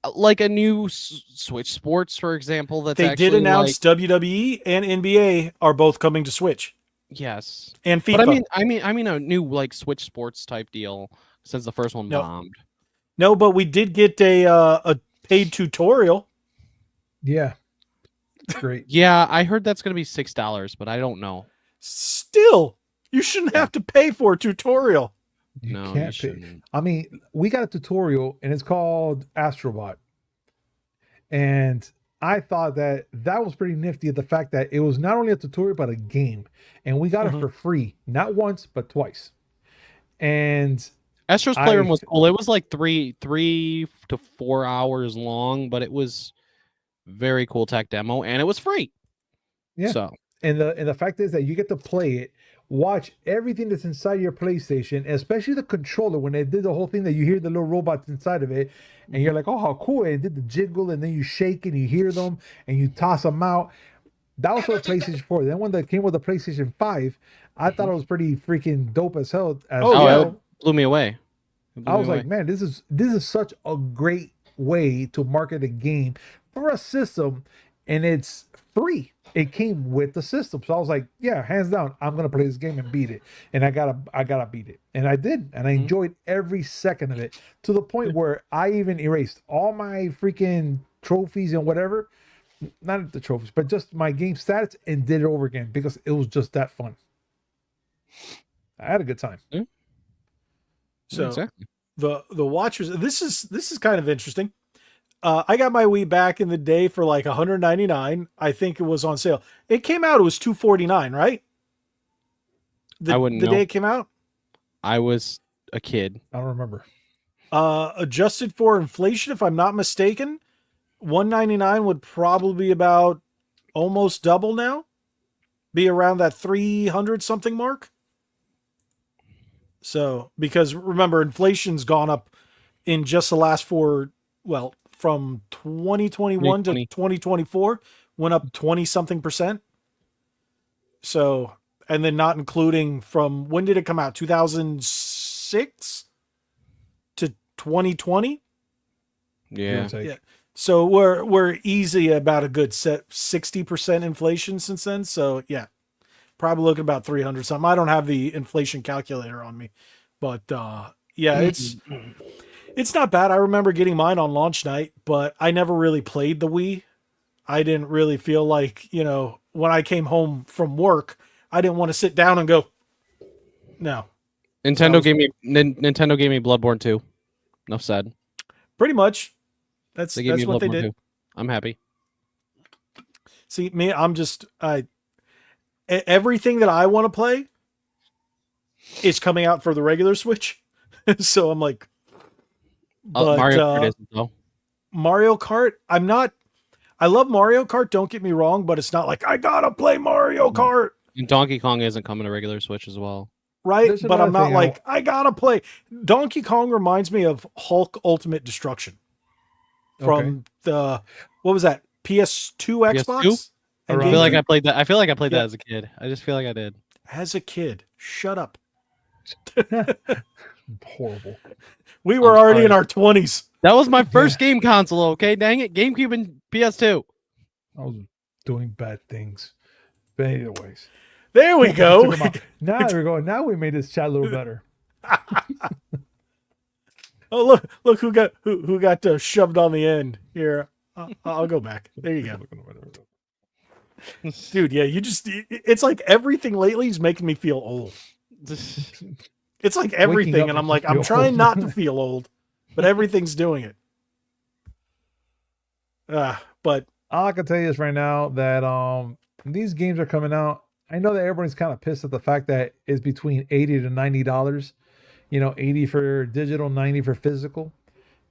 a new Switch Sports, for example, that's They actually did announce WWE and NBA are both coming to Switch yes, and FIFA. but I mean a new like Switch Sports type deal since the first one No. bombed. No, but we did get a paid tutorial. Yeah. Great. Yeah, I heard that's gonna be $6, but I don't know. Still, you shouldn't have to pay for a tutorial. You No, you can't pay. shouldn't. I mean, we got a tutorial and it's called Astrobot. And I thought that was pretty nifty. The fact that it was not only a tutorial but a game, and we got it Mhm. for free, not once but twice. And Astro's I Playroom was cool. It was like 3 to 4 hours long, but it was very cool tech demo, and it was free. Yeah. So And the fact is that you get to play it, watch everything that's inside your PlayStation, especially the controller. When they did the whole thing that you hear the little robots inside of it, and you're like, oh, how cool! And it did the jiggle, and then you shake and you hear them, and you toss them out. That was for the PlayStation 4. Then when that came with the PlayStation 5, I thought it was pretty freaking dope as hell. As Oh, well. yeah. it blew me away. It blew I me was away. like, man, this is such a great way to market a game for a system, and it's free. It came with the system, so I was like, yeah, hands down, I'm gonna play this game and beat it, and I gotta beat it, and I did, and I enjoyed every second of it to the point where I even erased all my freaking trophies and whatever, not the trophies, but just my game stats, and did it over again because it was just that fun. I had a good time. So Exactly. the watchers. This is kind of interesting. I got my Wii back in the day for like 199. I think it was on sale. It came out. It was 249, right? I wouldn't the know. day it came out. I was a kid. I don't remember. Adjusted for inflation, if I'm not mistaken, 199 would probably be about almost double now. Be around that 300 something mark. So, because remember, inflation's gone up in just the last from 2021 to 2020. 2024, went up 20 something percent. So, and then not including from when did it come out? 2006 to 2020. Yeah. Yeah. So we're easy about a good 60% inflation since then. So yeah, probably looking about 300 something. I don't have the inflation calculator on me, but yeah, it's not bad. I remember getting mine on launch night, but I never really played the Wii. I didn't really feel like, when I came home from work, I didn't want to sit down and go, no. Nintendo gave me Bloodborne 2. Enough said. Pretty much. They gave me That's what they Bloodborne did. 2. I'm happy. See, me, everything that I want to play is coming out for the regular Switch. So I'm like, but Mario Kart isn't though. Mario Kart, I love Mario Kart, don't get me wrong, but it's not like I gotta play Mario Kart. And Donkey Kong isn't coming to regular Switch as well. Right? There's But I'm another not thing like, I gotta play. Donkey Kong reminds me of Hulk Ultimate Destruction from the, what was that? PS2 Xbox? PS2? And I feel like GameCube? I played that. I feel like I played Yeah. that as a kid. I just feel like I did. As a kid. Shut up. Horrible. We were I'm already sorry. in our 20s. That was my first game console. Okay, dang it, GameCube and PS2. I was doing bad things. But anyways. There we go. Now there we go. Now we made this chat a little better. Oh, look who got shoved on the end here. I'll go back. There you go. Dude, yeah, it's like everything lately is making me feel old. It's like everything, up and I'm makes like, you I'm feel trying old. not to feel old, but everything's doing it. But All I can tell you is right now that these games are coming out. I know that everybody's kind of pissed at the fact that it's between $80 to $90. 80 for digital, 90 for physical.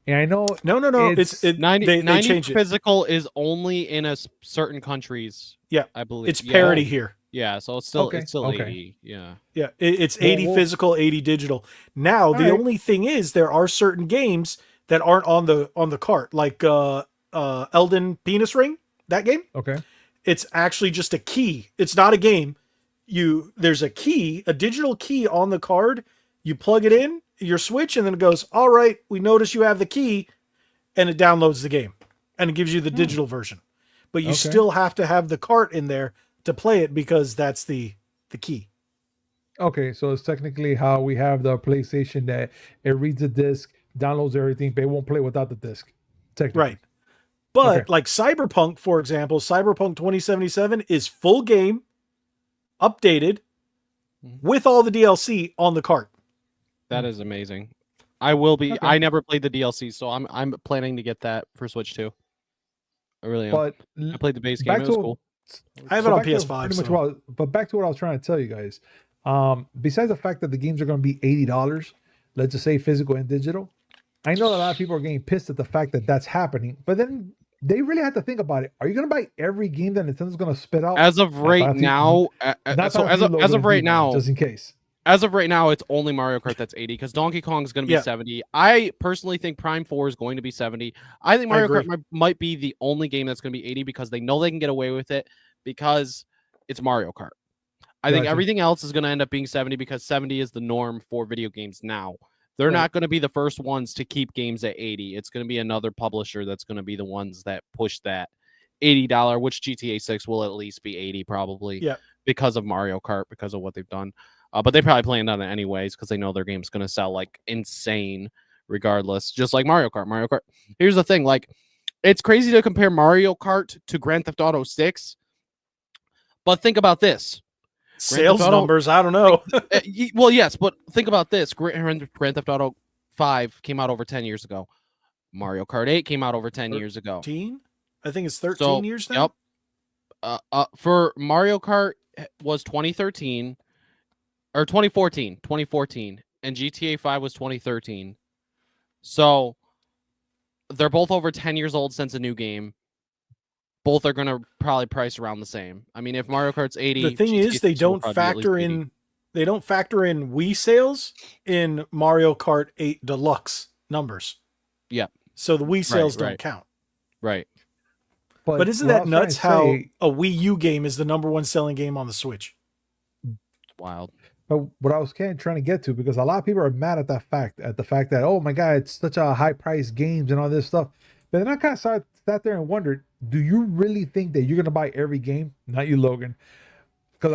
And I know no, it's 90, they 90 changed for it. physical is only in certain countries. Yeah, I believe it's parity yeah. here. Yeah, so it's still Okay, it's still okay. 80. Yeah. Yeah, it's 80 well- physical, 80 digital. Now the right. only thing is there are certain games that aren't on the cart, like Elden Penis Ring. That game, okay. it's actually just a key. It's not a game. There's a key, a digital key on the card. You plug it in your Switch, and then it goes, all right, we notice you have the key, and it downloads the game, and it gives you the digital version. But you Okay. still have to have the cart in there to play it because that's the key. Okay, so it's technically how we have the PlayStation that it reads the disc, downloads everything, but it won't play without the disc. Technically. Right. But Okay. like Cyberpunk, for example, Cyberpunk 2077 is full game, updated, with all the DLC on the cart. That is amazing. I will be Okay. I never played the DLC, so I'm planning to get that for Switch too. I really am. But I played the base game. back It was to cool. I have so it on back to PS5. pretty much So. but back to what I was trying to tell you guys. Besides the fact that the games are going to be $80, let's just say physical and digital, I know that a lot of people are getting pissed at the fact that that's happening. But then they really have to think about it. Are you going to buy every game that Nintendo's going to spit out? As of right now, Not so talking to you, as Logan of and right D-Man, now, just in case. as of right now, it's only Mario Kart that's 80 because Donkey Kong is going to be Yeah. 70. I personally think Prime 4 is going to be 70. I think I Mario agree. Kart might be the only game that's going to be 80 because they know they can get away with it because it's Mario Kart. I think Gotcha. everything else is going to end up being 70 because 70 is the norm for video games now. They're Right. not going to be the first ones to keep games at 80. It's going to be another publisher that's going to be the ones that push that $80, which GTA 6 will at least be 80 probably. Yeah. Because of Mario Kart, because of what they've done. But they probably planned on it anyways because they know their game's going to sell like insane regardless. Just like Mario Kart. Mario Kart. Here's the thing. Like, it's crazy to compare Mario Kart to Grand Theft Auto 6. But think about this. Sales Auto- numbers, I don't know. Well, yes, but think about this. Grand Theft Auto 5 came out over 10 years ago. Mario Kart 8 came out over 10 years ago. 13? I think it's 13 So, years now. Yep. For Mario Kart was 2013 or 2014, and GTA 5 was 2013. So they're both over 10 years old since a new game. Both are going to probably price around the same. I mean, if Mario Kart's 80, The thing GTA is, they 6 will don't probably be at least factor 80. in. They don't factor in Wii sales in Mario Kart 8 Deluxe numbers. Yeah. So the Wii sales don't right. count. Right. But isn't what I that was trying nuts to how say- a Wii U game is the #1 selling game on the Switch? Wild. But what I was kind of trying to get to, because a lot of people are mad at the fact that, oh my God, it's such a high priced games and all this stuff. But then I kind of sat there and wondered, do you really think that you're going to buy every game? Not you, Logan. Because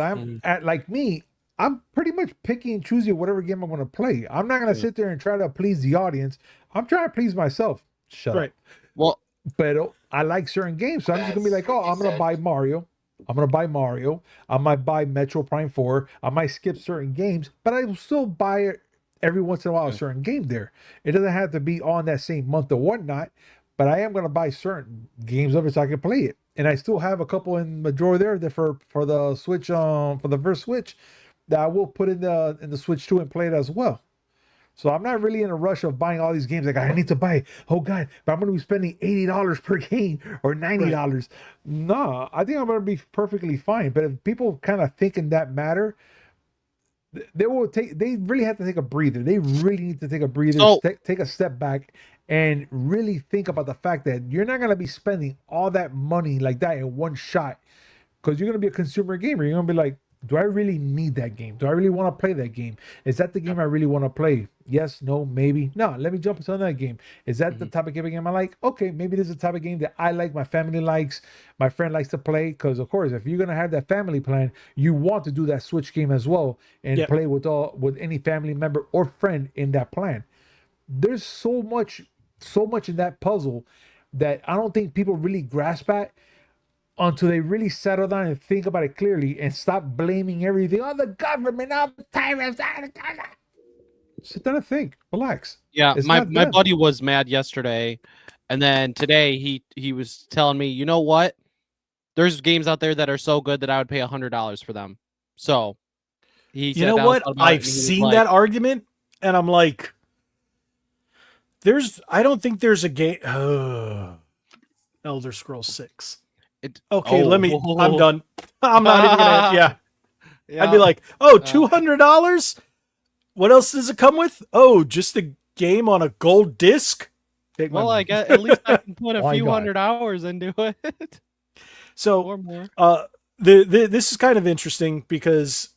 like me, I'm pretty much picking and choosing whatever game I'm going to play. I'm not going to sit there and try to please the audience. I'm trying to please myself. Shut up. Well, But I like certain games, so I'm just gonna be like, oh, I'm gonna buy Mario. I'm gonna buy Mario. I might buy Metro Prime 4. I might skip certain games, but I will still buy it every once in a while a certain game there. It doesn't have to be on that same month or whatnot, but I am gonna buy certain games of it so I can play it. And I still have a couple in the drawer there that for the Switch, for the first Switch, that I will put in the Switch 2 and play it as well. So I'm not really in a rush of buying all these games. Like, I need to buy, oh God, but I'm going to be spending $80 per game or $90. Right. No, I think I'm going to be perfectly fine. But if people kind of think in that matter, they really have to take a breather. They really need to take a breather, take a step back and really think about the fact that you're not going to be spending all that money like that in one shot, because you're going to be a consumer gamer. You're going to be like, do I really need that game? Do I really want to play that game? Is that the game I really want to play? Yes, no, maybe. No, let me jump into another game. Is that the type of game I like? Okay, maybe this is the type of game that I like, my family likes, my friend likes to play. Because, of course, if you're going to have that family plan, you want to do that Switch game as well and play with any family member or friend in that plan. There's so much in that puzzle that I don't think people really grasp at until they really settle down and think about it clearly and stop blaming everything on the government all the time. Sit down and think. Relax. Yeah, my buddy was mad yesterday, and then today he was telling me, you know what? There's games out there that are so good that I would pay $100 for them. So he said, you know what? I've seen that argument, and I'm like, I don't think there's a game. Elder Scrolls 6. I'm done. I'm not even gonna. Yeah. I'd be like, $200. What else does it come with? Oh, just a game on a gold disc. Well, I guess at least I can put a few hundred hours into it. So, or more. This is kind of interesting because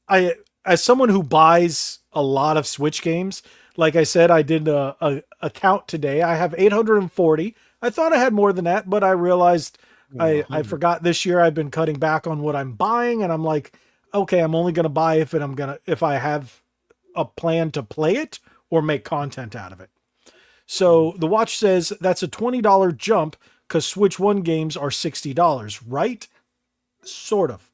as someone who buys a lot of Switch games, like I said, I did a count today. I have 840. I thought I had more than that, but I realized I forgot this year I've been cutting back on what I'm buying, and I'm like, okay, I'm only going to buy if I have a plan to play it or make content out of it. So the watch says that's a $20 jump because Switch 1 games are $60, right? Sort of.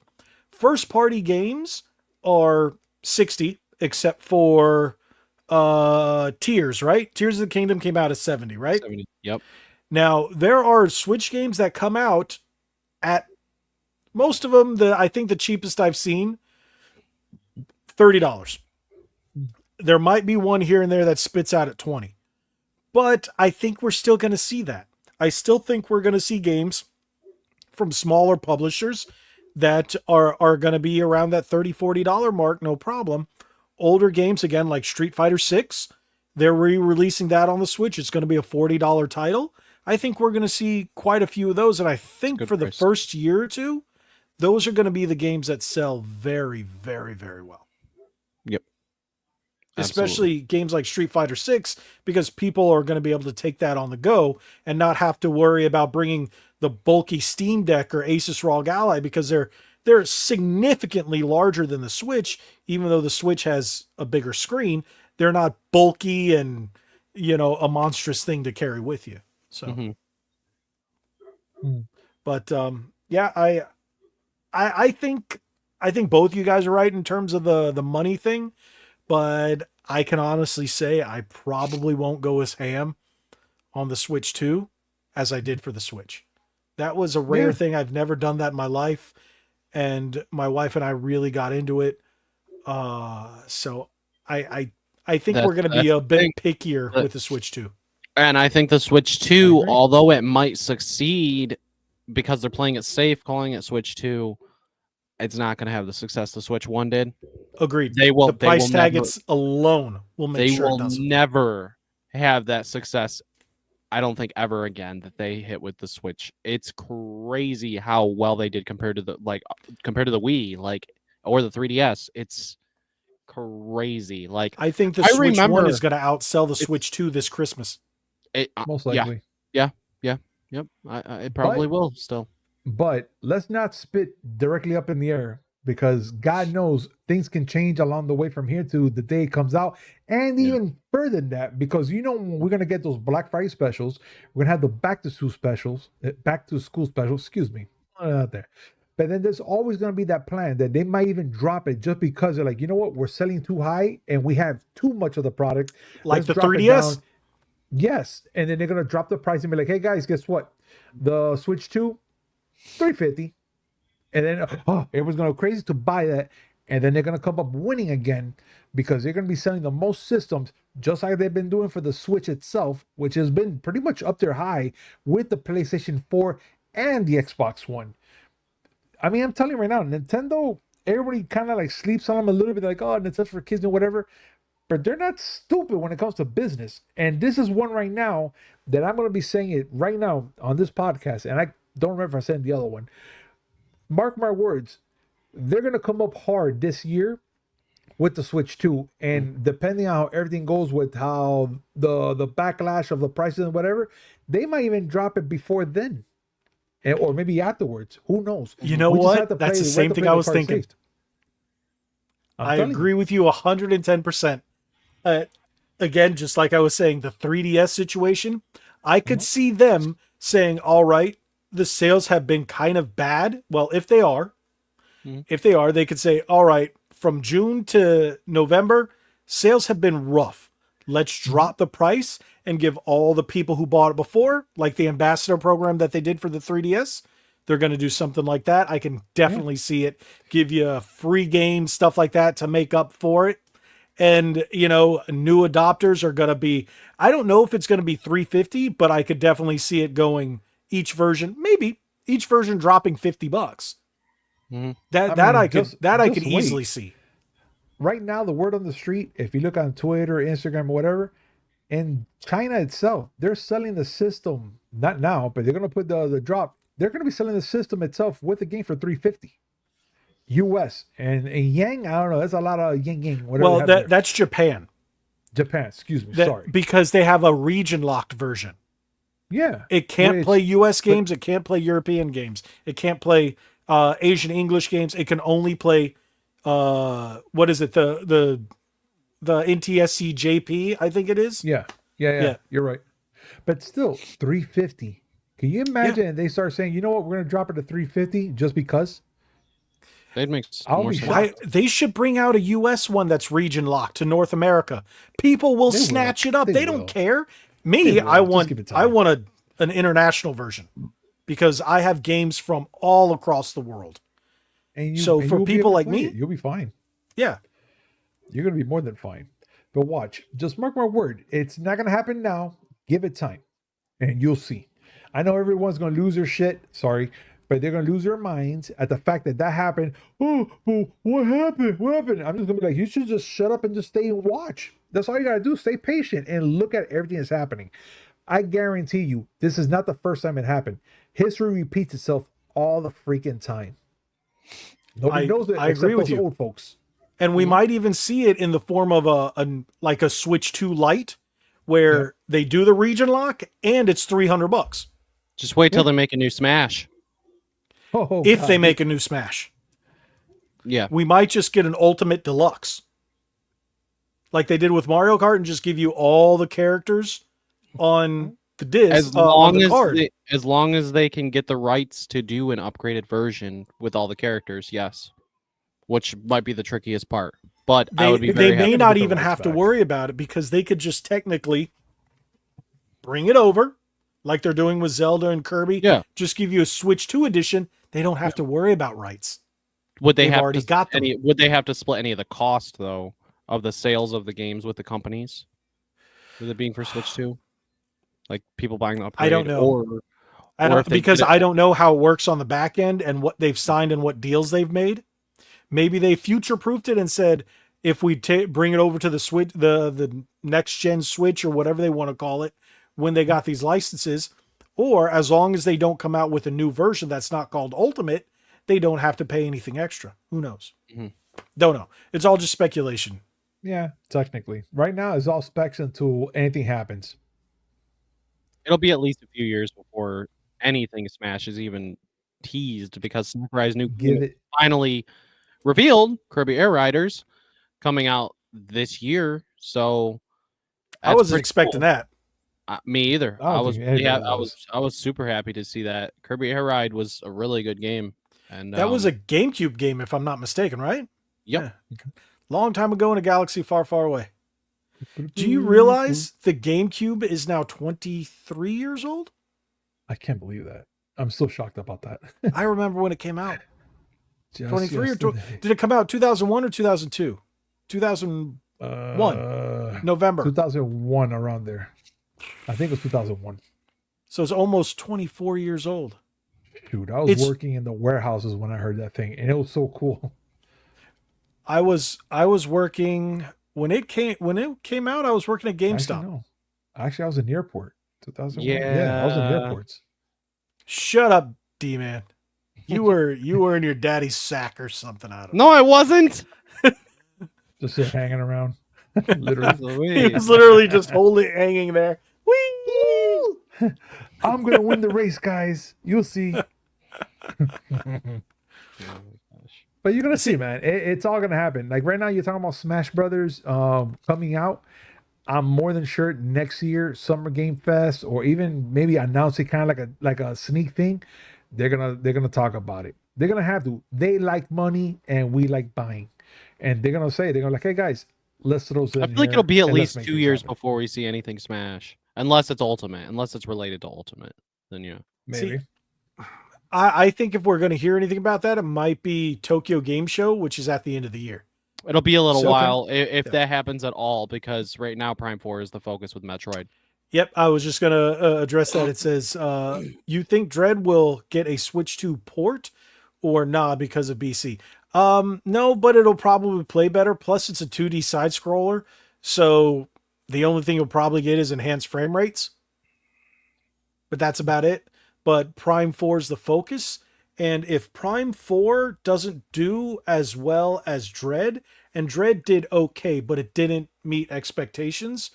First party games are $60, except for Tears, right? Tears of the Kingdom came out at $70, right? $70, yep. Now, there are Switch games that come out at most of them, I think the cheapest I've seen, $30. There might be one here and there that spits out at 20. But I think we're still going to see that. I still think we're going to see games from smaller publishers that are going to be around that $30, $40 mark, no problem. Older games, again, like Street Fighter 6, they're re-releasing that on the Switch. It's going to be a $40 title. I think we're going to see quite a few of those. And I think Good for price. the first year or two, those are going to be the games that sell very, very, very well. Yep. Especially games like Street Fighter 6, because people are going to be able to take that on the go and not have to worry about bringing the bulky Steam Deck or Asus ROG Ally, because they're significantly larger than the Switch. Even though the Switch has a bigger screen, they're not bulky and, a monstrous thing to carry with you. So, but yeah, I think both you guys are right in terms of the money thing, but I can honestly say I probably won't go as ham on the Switch 2 as I did for the Switch. That was a rare thing. I've never done that in my life, and my wife and I really got into it. So I think we're going to be a bit pickier with the Switch 2. And I think the Switch 2, although it might succeed because they're playing it safe, calling it Switch 2, it's not going to have the success the Switch 1 did. Agreed. The price tag alone will make sure it doesn't. They will never have that success, I don't think, ever again that they hit with the Switch. It's crazy how well they did compared to the Wii, or the 3DS. It's crazy. I think the Switch 1 is going to outsell the Switch 2 this Christmas. Most likely. Yeah. Yep. It probably will still. But let's not spit directly up in the air, because God knows things can change along the way from here to the day it comes out, and even further than that, because when we're gonna get those Black Friday specials, we're gonna have the back to school specials. Excuse me, out there. But then there's always gonna be that plan that they might even drop it just because they're like, you know what, we're selling too high and we have too much of the product. Like the 3DS. Yes, and then they're gonna drop the price and be like, hey guys, guess what? The Switch 2, $350. And then everyone's going to go crazy to buy that. And then they're going to come up winning again, because they're going to be selling the most systems, just like they've been doing for the Switch itself, which has been pretty much up there high with the PlayStation 4 and the Xbox One. I mean, I'm telling you right now, Nintendo, everybody kind of sleeps on them a little bit, like, oh, Nintendo's for kids and whatever. But they're not stupid when it comes to business. And this is one right now that I'm going to be saying it right now on this podcast. And I don't remember if I said the other one. Mark my words, they're going to come up hard this year with the Switch 2. And depending on how everything goes with how the backlash of the prices and whatever, they might even drop it before then. Or maybe afterwards. Who knows? You know what? That's the same thing I was thinking. I agree with you 110%. Again, just like I was saying, the 3DS situation, I could see them saying, all right, the sales have been kind of bad. Well, if they are, they could say, all right, from June to November, sales have been rough. Let's drop the price and give all the people who bought it before, like the ambassador program that they did for the 3DS. They're going to do something like that. I can definitely see it. Give you free games, stuff like that to make up for it. And, new adopters are going to be, I don't know if it's going to be $350, but I could definitely see it going each version dropping $50. I could easily see. Right now, the word on the street, if you look on Twitter, Instagram, or whatever, in China itself, they're selling the system, not now, but they're going to put the drop. They're going to be selling the system itself with the game for $350. US and Yang, I don't know. That's a lot of Yang. Well, that's Japan. Excuse me. Sorry, because they have a region locked version. Yeah, it can't play US games. It can't play European games. It can't play Asian English games. It can only play what is it? The NTSC JP, I think it is. Yeah. You're right. But still, $350. Can you imagine? They start saying, you know what, we're going to drop it to $350 just because. They'd make more sense. They should bring out a US one that's region locked to North America. People will snatch it up. They don't care. Me, I want an international version because I have games from all across the world. And So for you'll be people able to like play me- it. You'll be fine. Yeah. You're gonna be more than fine. But watch, just mark my word, it's not gonna happen now. Give it time, and you'll see. I know everyone's gonna lose their shit. Sorry, but they're gonna lose their minds at the fact that happened. Oh, well, what happened? What happened? I'm just gonna be like, you should just shut up and just stay and watch. That's all you gotta do. Stay patient and look at everything that's happening. I guarantee you, this is not the first time it happened. History repeats itself all the freaking time. Nobody knows it I except agree with us you. old folks. And we might even see it in the form of a Switch 2 Lite where they do the region lock and it's $300 Just wait till they make a new Smash. Oh, if God. they make a new Smash. Yeah. We might just get an Ultimate Deluxe like they did with Mario Kart and just give you all the characters on the disc As on long the as card. as long as they can get the rights to do an upgraded version with all the characters, yes. Which might be the trickiest part. But I would be very they may happy. not get the even rights have to back. worry about it because they could just technically bring it over like they're doing with Zelda and Kirby. Yeah. Just give you a Switch 2 edition. They don't have to worry about rights. Would they They've have already to got them. would they have to split any of the cost though of the sales of the games with the companies? With it being for Switch 2? Like people buying the upgrade I don't know. or I or don't if they because did it- I don't know how it works on the back end and what they've signed and what deals they've made. Maybe they future-proofed it and said if we bring it over to the Switch, the next gen Switch or whatever they want to call it, when they got these licenses, or as long as they don't come out with a new version that's not called Ultimate, they don't have to pay anything extra. Who knows? Mhm. Don't know. It's all just speculation. Yeah, technically. Right now, it's all specs until anything happens. it'll be at least a few years before anything Smash is even teased because Sakurai's new game Give it. finally revealed Kirby Air Riders coming out this year. So I that's wasn't pretty expecting cool. that. Me either. I don't I was think anybody I was. was super happy to see that. Kirby Air Ride was a really good game. And That was a GameCube game, if I'm not mistaken, right? Yep. Yeah. Long time ago in a galaxy far, far away. Do you realize the GameCube is now 23 years old? I can't believe that. I'm still shocked about that. I remember when it came out. Just 23 or 20, yesterday. did it come out 2001 or 2002? 2000 November. 2001, around there. I think it was 2001. So it's almost 24 years old. Dude, I was working in the warehouses when I heard that thing, and it was so cool. I was working when it came out. I was working at GameStop. Actually, no. Actually, I was in the airport. 2001. Yeah. I was in the airports. Shut up, D-man. You were in your daddy's sack or something. I don't know. No, I wasn't. Just hanging around. Literally. He was literally just holding hanging there. Whee! I'm gonna win the race, guys. You'll see. But you're gonna see, man. It's all gonna happen. Like right now, you're talking about Smash Brothers coming out. I'm more than sure next year, Summer Game Fest, or even maybe announce it kind of like a sneak thing. They're gonna talk about it. They're gonna have to. They like money, and we like buying, and they're gonna like, hey guys, let's throw. I feel like it'll be at least 2 years before we see anything Smash, unless it's Ultimate, unless it's related to Ultimate. Then yeah, maybe. See, I think if we're going to hear anything about that, it might be Tokyo Game Show, which is at the end of the year. it'll be a little So- while if Yeah. that happens at all, because right now Prime 4 is the focus with Metroid. Yep, I was just going to address that. It says, you think Dread will get a Switch 2 port or nah because of BC? No, but it'll probably play better. Plus, it's a 2D side scroller. So the only thing you'll probably get is enhanced frame rates. But that's about it. But Prime 4 is the focus. And if Prime 4 doesn't do as well as Dread, and Dread did okay, but it didn't meet expectations,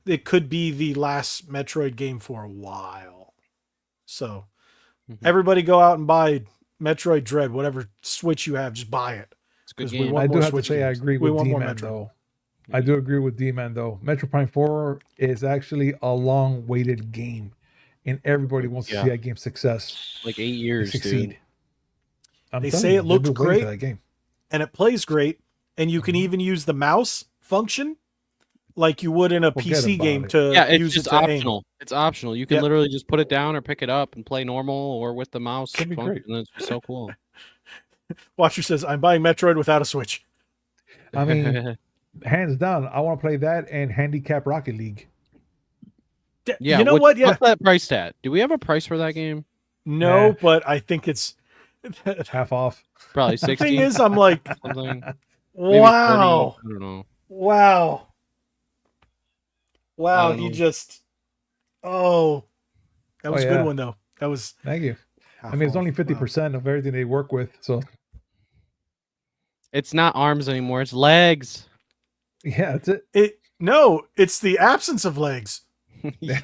it could be the last Metroid game for a while. So everybody go out and buy Metroid Dread, whatever Switch you have, just buy it. It's a good 'Cause we game. want I do more have Switch to say I games. agree We with want more D-Man Metroid. though. I do agree with D-Man though. Metro Prime 4 is actually a long-waited game, and everybody wants to see that game success. Like 8 years, Succeed. dude. I'm They telling say you, it they've looks been waiting great. for that game. And it plays great. And you can even use the mouse function like you would in a Forget PC about game it. to Yeah, it's use just it to aim. optional. It's optional. You can Yep. literally just put it down or pick it up and play normal or with the mouse That'd be function. great. It's just so cool. Watcher says, "I'm buying Metroid without a Switch." I mean, hands down, I want to play that and Handicap Rocket League. Yeah, you know what? Yeah, what's that price at? Do we have a price for that game? no, Nah. but I think it's. Half off. Probably The 60. thing is, I'm like, something. Maybe wow, 30. I don't know. wow, wow. don't He know. just, oh, that was a yeah. good one though. That was. Thank you. I mean, it's only 50% of everything they work with. So, It's not arms anymore. It's legs. yeah, that's it. No, it's the absence of legs. Yeah.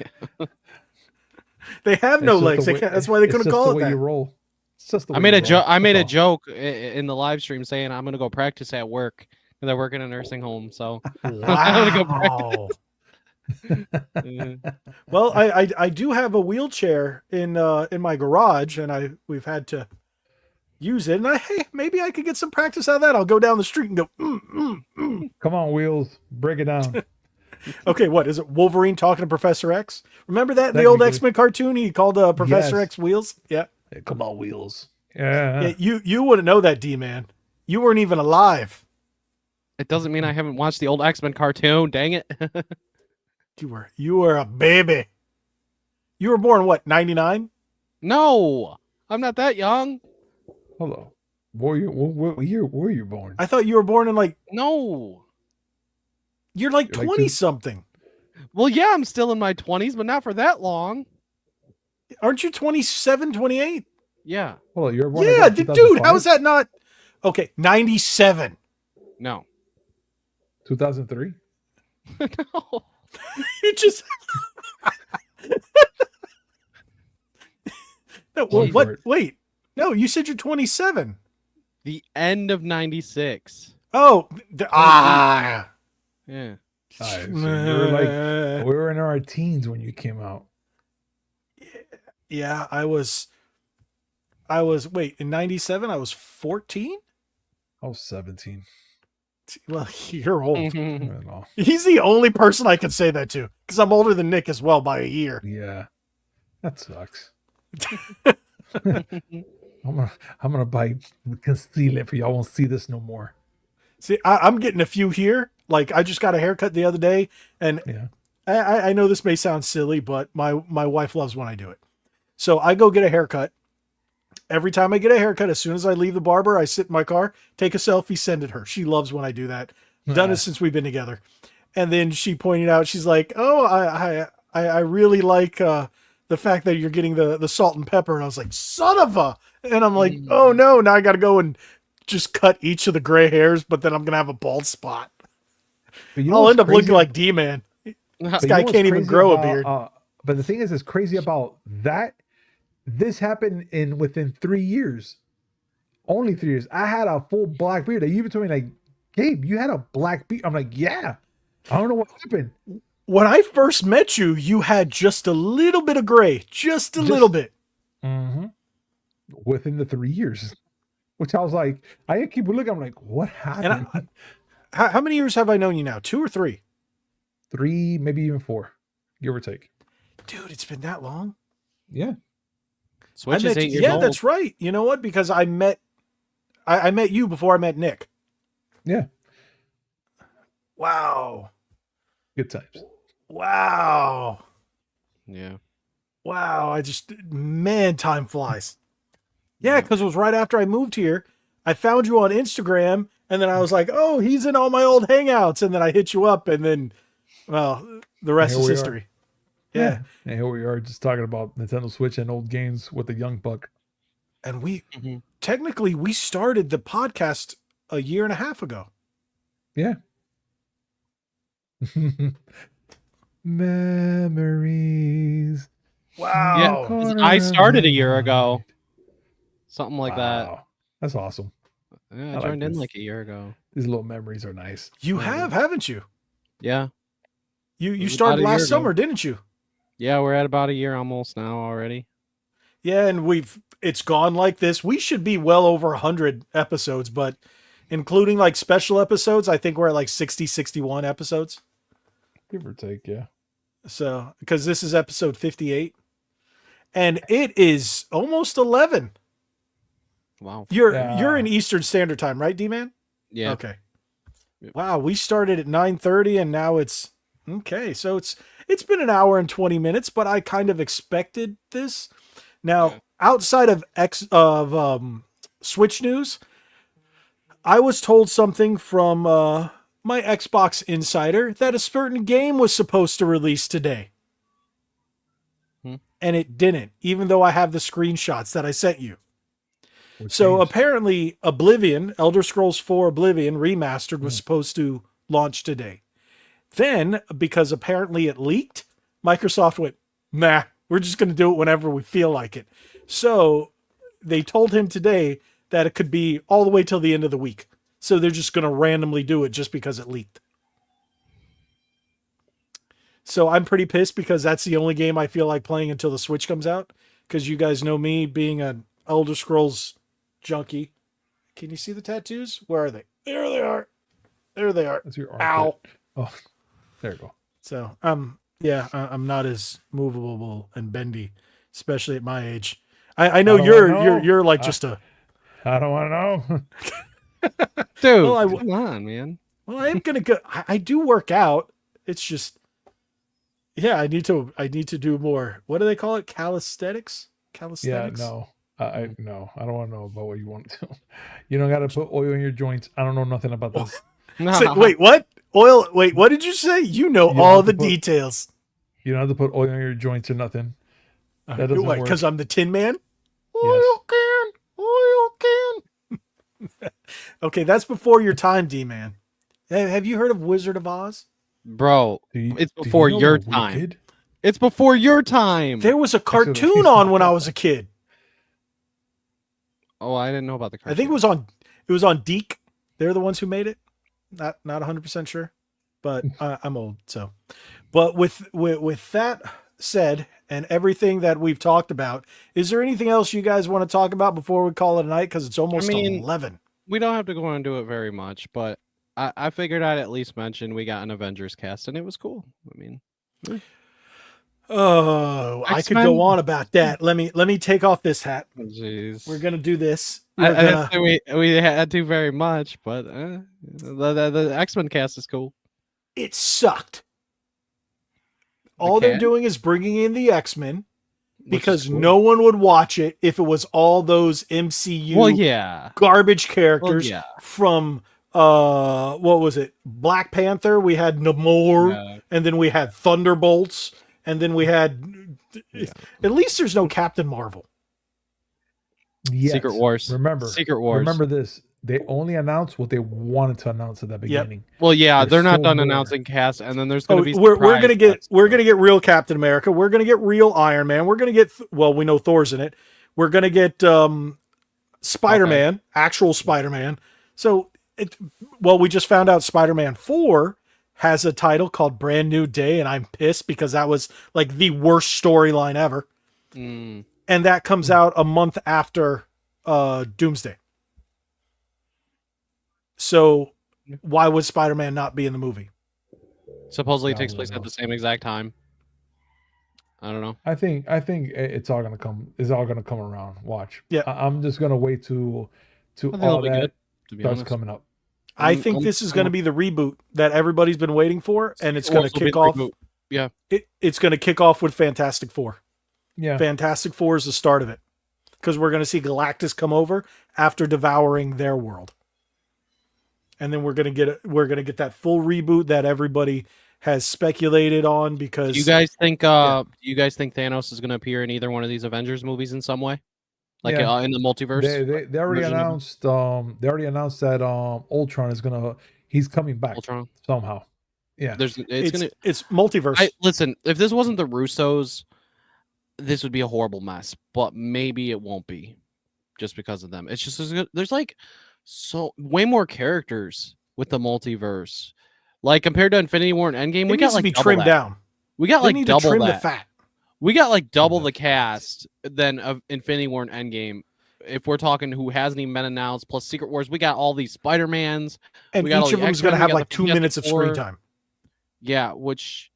They have It's no just legs. the They way- can't, that's why they it's couldn't just call the it way that. you roll. It's just the I way made you a joke. roll. I made a That's all. joke in the live stream saying I'm gonna go practice at work because I work in a nursing home. So Wow. Well, I do have a wheelchair in my garage, and we've had to use it. And hey, maybe I could get some practice out of that. I'll go down the street and go. Come on, Wheels. Break it down. Okay, what is it? Wolverine talking to Professor X? Remember that in the That'd old be good. X-Men cartoon? He called Professor Yes. X Wheels. Yeah. Hey, come on, Wheels. Yeah. Yeah. You wouldn't know that, D-man. You weren't even alive. it doesn't mean I haven't watched the old X-Men cartoon. Dang it. You were a baby. You were born what? 99? No, I'm not that young. Hold on. What year were you born? I thought you were born in like No. you're like You're like 20 two- something. Well, yeah, I'm still in my 20s, but not for that long. Aren't you 27, 28? Yeah. Hold on. You're born. Yeah, in dude, 2005? how is that not? Okay, 97. No. 2003. No. You just No, well, Wait for what? it. Wait. No, you said you're 27. The end of 96. Oh, Oh, ah. Yeah. All right, so we were in our teens when you came out. Yeah, I was wait, in 97 I was 14? I was 17. Well, you're old. I don't know. He's the only person I can say that to because I'm older than Nick as well by a year. Yeah, that sucks. I'm gonna buy concealant for y'all. Won't see this no more. See, I'm getting a few here. Like I just got a haircut the other day, and Yeah. I know this may sound silly, but my wife loves when I do it. So I go get a haircut. Every time I get a haircut, as soon as I leave the barber, I sit in my car, take a selfie, send it her. She loves when I do that. Done it since we've been together. And then she pointed out, she's like, "Oh, I really like the fact that you're getting the salt and pepper." And I was like, "Son of a!" And I'm like, "Oh no, now I got to go and just cut each of the gray hairs, but then I'm gonna have a bald spot. But you know I'll what's end up crazy? looking like D-Man. But This you guy know what's can't even crazy grow a about, beard." But the thing is, it's crazy about that. This happened within 3 years. Only 3 years. I had a full black beard. You even told me like, "Gabe, you had a black beard." I'm like, "Yeah." I don't know what happened. When I first met you, you had just a little bit of gray, just a little bit. Mm-hmm. Within the 3 years, which I was like, I keep looking. I'm like, what happened? And how many years have I known you now? 2 or 3? 3, maybe even 4, give or take. Dude, it's been that long. Yeah. Switch I is met 8 you- years yeah, old. that's right. You know what? Because I met you before I met Nick. Yeah. Wow. Good times. Wow. Yeah. Wow. Man, time flies. Yeah, because it was right after I moved here. I found you on Instagram, and then I was like, "Oh, he's in all my old hangouts." And then I hit you up, and then, well, the rest Here is we are. history. Yeah. And here we are just talking about Nintendo Switch and old games with the young buck. And Mhm. technically, we started the podcast a year and a half ago. Yeah. Memories. Wow. Yeah. 'Cause I started a year ago. Something like that. Wow. That's awesome. Yeah, I I like joined in this. like a year ago. These little memories are nice. You Yeah. have, haven't you? Yeah. You was started about a year last ago. summer, didn't you? Yeah, we're at about a year almost now already. Yeah, and it's gone like this. We should be well over 100 episodes, but including like special episodes, I think we're at like 60, 61 episodes. Give or take, yeah. So, because this is episode 58, and it is almost 11. Wow. You're in Eastern Standard Time, right, D-Man? Yeah. Okay. Yep. Wow, we started at 9:30 and now it's okay. So it's been an hour and 20 minutes, but I kind of expected this. Now, Yeah. outside of Switch news, I was told something from my Xbox insider that a certain game was supposed to release today. And it didn't, even though I have the screenshots that I sent you. So apparently Oblivion, Elder Scrolls 4 Oblivion Remastered was supposed to launch today. Then, because apparently it leaked, Microsoft went, nah, we're just going to do it whenever we feel like it. So they told him today that it could be all the way till the end of the week. So they're just going to randomly do it just because it leaked. So I'm pretty pissed because that's the only game I feel like playing until the Switch comes out. Because you guys know me being an Elder Scrolls junkie. Can you see the tattoos? Where are they? There they are. There they are. That's your Ow. armpit. Oh, there you go. So, yeah, I'm not as movable and bendy, especially at my age. I know you're like just a. I don't want to know. Dude, Well, come on, man. Well, I am gonna go. I do work out. It's just, yeah, I need to do more. What do they call it? Calisthenics. Yeah, Calisthenics. no. I don't want to know about what you want to do. You don't got to put oil in your joints. I don't know nothing about this. So, wait, what? Oil? Wait, what did you say? You know You all have the to put- details. You don't have to put oil in your joints or nothing. That doesn't work. Because I'm the Tin Man. Yes. Oil can. Okay, that's before your time, D-Man. Have you heard of Wizard of Oz? Bro, it's do before know your the time. Wicked? It's before your time. There was a Actually, cartoon he's on not when I that was a kid. Oh, I didn't know about the cartoon. I think it was on Deke. They're the ones who made it. Not 100% sure, but I'm old, so. But with that said, and everything that we've talked about, is there anything else you guys want to talk about before we call it a night? Because it's almost 11. We don't have to go into it very much, but I figured I'd at least mention we got an Avengers cast, and it was cool. I mean, oh, I could X-Men? go on about that. Let me take off this hat. jeez. We're gonna do this. I We're didn't gonna, say we had to very much, but the X-Men cast is cool. it sucked. All they're cast? doing is bringing in the X-Men Which is because cool. no one would watch it if it was all those MCU Well, yeah. garbage characters yeah. from what was it? Black Panther. We had Namor, Yeah. and then we had Thunderbolts, and then we had. Yeah. At least there's no Captain Marvel. Yes. Secret Wars. Remember. Secret Wars. Remember this. They only announced what they wanted to announce at the beginning. Well, yeah, There's they're not still done more. announcing cast, and then there's going to be. We're gonna surprise get casts. real Captain America. We're gonna get real Iron Man. We're gonna get we know Thor's in it. We're gonna get Spider-Man, actual Spider-Man. So we just found out Spider-Man 4 has a title called Brand New Day, and I'm pissed because that was like the worst storyline ever. Mm. And that comes out a month after Doomsday. So why would Spider-Man not be in the movie? Supposedly it I takes don't place know. at the same exact time. I don't know. I think it's all gonna come. It's all gonna come around. Watch. Yeah. I'm just gonna wait to I think all it'll be that good, to be starts honest. coming up. I think this is going to be the reboot that everybody's been waiting for, and it's going to kick off. Yeah. It's going to kick off with Fantastic Four. Yeah. Fantastic Four is the start of it, because we're going to see Galactus come over after devouring their world, and then we're going to get that full reboot that everybody has speculated on. Because Do you guys think Thanos is going to appear in either one of these Avengers movies in some way, like Yeah. in the multiverse? They already version of it? announced. They already announced that Ultron is he's coming back Ultron. somehow. Yeah. it's multiverse. Listen, if this wasn't the Russos, this would be a horrible mess. But maybe it won't be, just because of them. It's just there's like way more characters with the multiverse, like compared to Infinity War and Endgame. It We needs got to like be double trimmed that. down. We got They like need to double trim the that. fat. We got like double the the cast than of Infinity War and Endgame. If we're talking who hasn't even been announced, plus Secret Wars, we got all these Spider-Mans. And We got all each of the them is going to X-Men, have we got like the 2 minutes of Fantastic screen Four. time. Yeah, which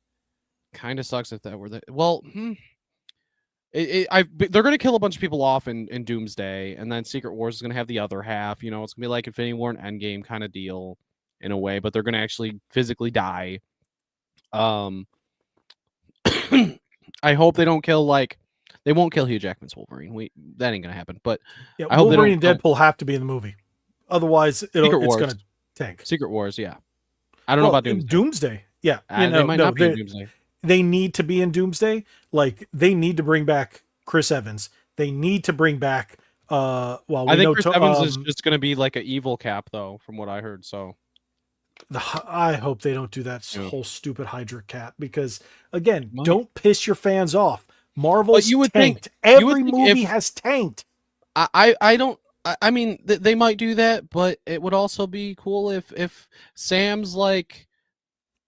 kind of sucks if that were the well. They're gonna kill a bunch of people off in Doomsday, and then Secret Wars is gonna have the other half. You know, it's gonna be like Infinity War and Endgame kind of deal in a way, but they're gonna actually physically die. Um, I hope they don't kill they won't kill Hugh Jackman's Wolverine. That ain't gonna happen. But Yeah, I hope they Wolverine and don't Deadpool have to be in the movie. Otherwise, it's Wars. going to tank. Secret Wars, yeah. I don't know about Doomsday. Doomsday. Yeah, They might not be in Doomsday. They need to be in Doomsday. Like, they need to bring back Chris Evans. They need to bring back. I think Chris Evans is just going to be like an evil Cap, though, from what I heard. So, I hope they don't do that whole stupid Hydra Cap, because again, don't piss your fans off. Marvel's tanked. Every movie has tanked. I don't. I mean, they might do that, but it would also be cool if Sam's like,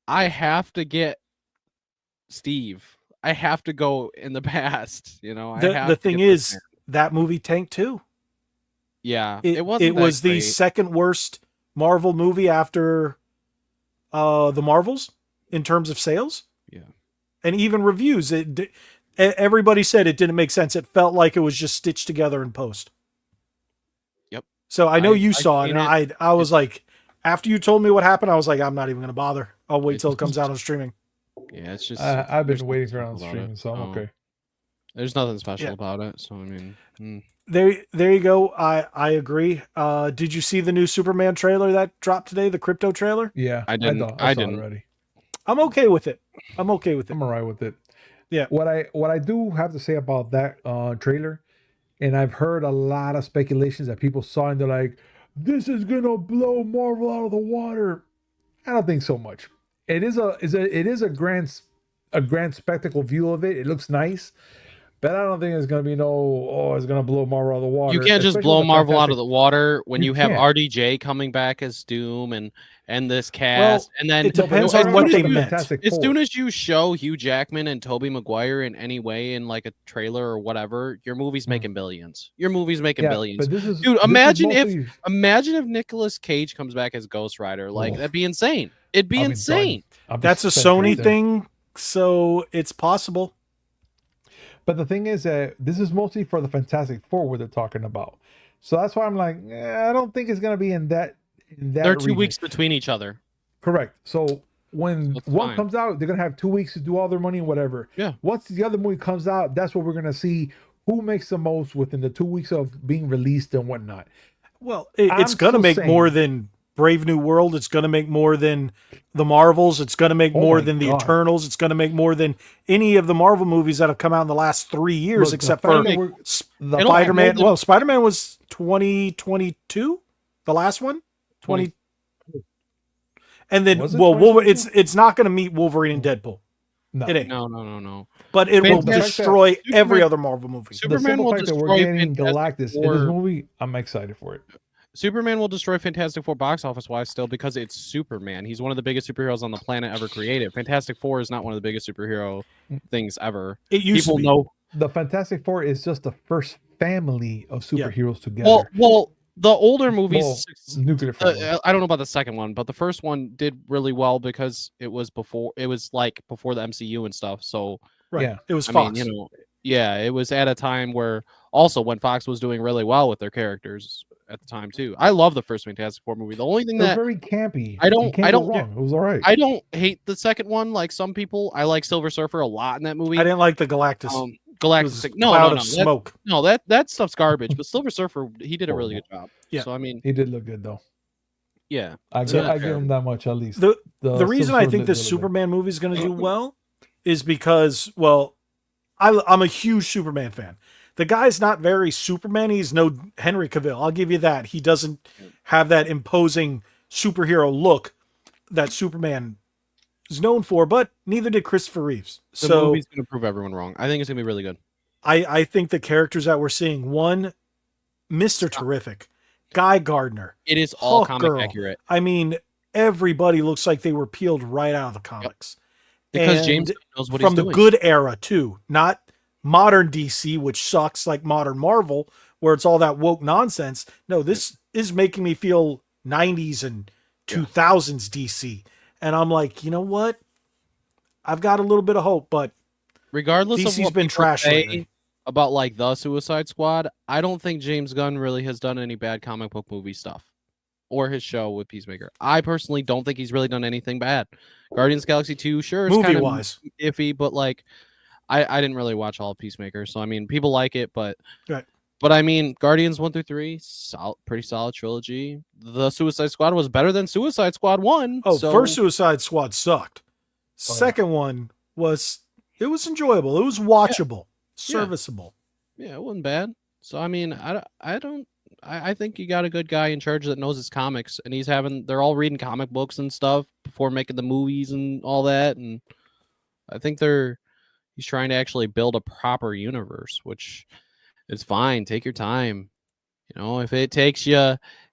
I have to get Steve. I have to go in the past. You know, the thing is, that movie tanked too. Yeah, it was the second worst Marvel movie after the Marvels in terms of sales. Yeah, and even reviews. Everybody said it didn't make sense. It felt like it was just stitched together in post. Yep. So I know you saw it, and I was like, after you told me what happened, I was like, I'm not even going to bother. I'll wait till it comes out on streaming. Yeah, it's just I've been waiting for it on streaming, so I'm okay. There's nothing special about it, so I mean, there you go. I agree. Did you see the new Superman trailer that dropped today? The crypto trailer? Yeah, I didn't. I didn't already. I'm okay with it. I'm alright with it. Yeah. What I do have to say about that trailer, and I've heard a lot of speculations that people saw and they're like, this is gonna blow Marvel out of the water. I don't think so much. It is a grand spectacle view of it. It looks nice, but I don't think it's gonna be it's gonna blow Marvel out of the water. You can't just blow Marvel out of the water when you have RDJ coming back as Doom and this cast, and then it depends on what they meant. As soon as you show Hugh Jackman and Tobey Maguire in any way in like a trailer or whatever, your movie's making billions. Your movie's making billions. But dude, imagine if Nicolas Cage comes back as Ghost Rider. Like, that'd be insane. It'd be insane. That's a Sony thing, so it's possible. But the thing is that this is mostly for the Fantastic Four what they're talking about. So that's why I'm like, I don't think it's gonna be in that. There are 2 weeks between each other. Correct. So when one comes out, they're gonna have 2 weeks to do all their money and whatever. Yeah. Once the other movie comes out, that's what we're gonna see who makes the most within the 2 weeks of being released and whatnot. Well, it's gonna make more than Brave New World. It's gonna make more than the Marvels. It's gonna make more than the Eternals. It's gonna make more than any of the Marvel movies that have come out in the last 3 years, except for the Spider-Man. Well, Spider-Man was 2022, the last one. 20, and then it's not going to meet Wolverine and Deadpool. No, it ain't. No. But it will destroy every other Marvel movie. Superman will destroy we're getting Galactus in this movie. I'm excited for it. Superman will destroy Fantastic Four box office wise still because it's Superman. He's one of the biggest superheroes on the planet ever created. Fantastic Four is not one of the biggest superhero things ever. It used to be. The Fantastic Four is just the first family of superheroes together. Well. The older movies, nuclear I don't know about the second one, but the first one did really well because it was before the MCU and stuff. So it was Fox. It was at a time where also when Fox was doing really well with their characters at the time too. I love the first Fantastic Four movie. The only thing that very campy. I don't. It was all right. I don't hate the second one like some people. I like Silver Surfer a lot in that movie. I didn't like the Galactus. Galactus. No, smoke. That stuff's garbage. But Silver Surfer, he did a really good job. Yeah. So I mean, he did look good though. Yeah, I give him that much at least. The reason I think this Superman movie is going to do well is because, I'm a huge Superman fan. The guy's not very Superman. He's no Henry Cavill. I'll give you that. He doesn't have that imposing superhero look that Superman is known for, but neither did Christopher Reeves. The movie's going to prove everyone wrong. I think it's going to be really good. I think the characters that we're seeing, one, Mr. Terrific, Guy Gardner. It is all comic accurate. I mean, everybody looks like they were peeled right out of the comics. Yep. Because James knows what he's doing. From the good era, too. Not modern DC, which sucks like modern Marvel, where it's all that woke nonsense. No, this is making me feel 90s and 2000s DC. And I'm like, you know what? I've got a little bit of hope, but Regardless of DC's what been people trash say lately. about like the Suicide Squad, I don't think James Gunn really has done any bad comic book movie stuff. Or his show with Peacemaker. I personally don't think he's really done anything bad. Guardians of the Galaxy 2, sure, it's kind of Movie-wise. iffy, but like I didn't really watch all of Peacemaker, so I mean people like it, but Right. but I mean Guardians 1 through 3, pretty solid trilogy. The Suicide Squad was better than Suicide Squad 1. Oh, so first Suicide Squad sucked. Second one was enjoyable. It was watchable, serviceable. yeah, it wasn't bad. So I mean, I think you got a good guy in charge that knows his comics, and they're all reading comic books and stuff before making the movies and all that, and I think he's trying to actually build a proper universe, which is fine. Take your time. You know, if it takes you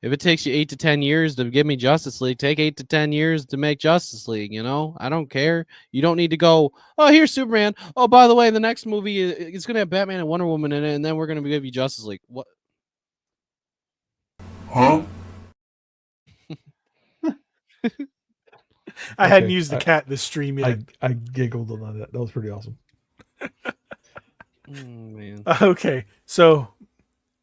8 to 10 years to give me Justice League, take 8 to 10 years to make Justice League, you know? I don't care. You don't need to go, oh, here's Superman. Oh, by the way, the next movie is going to have Batman and Wonder Woman in it, and then we're going to give you Justice League. What? Huh? I hadn't used the cat in this stream yet. I giggled on that. That was pretty awesome. Man. Okay, so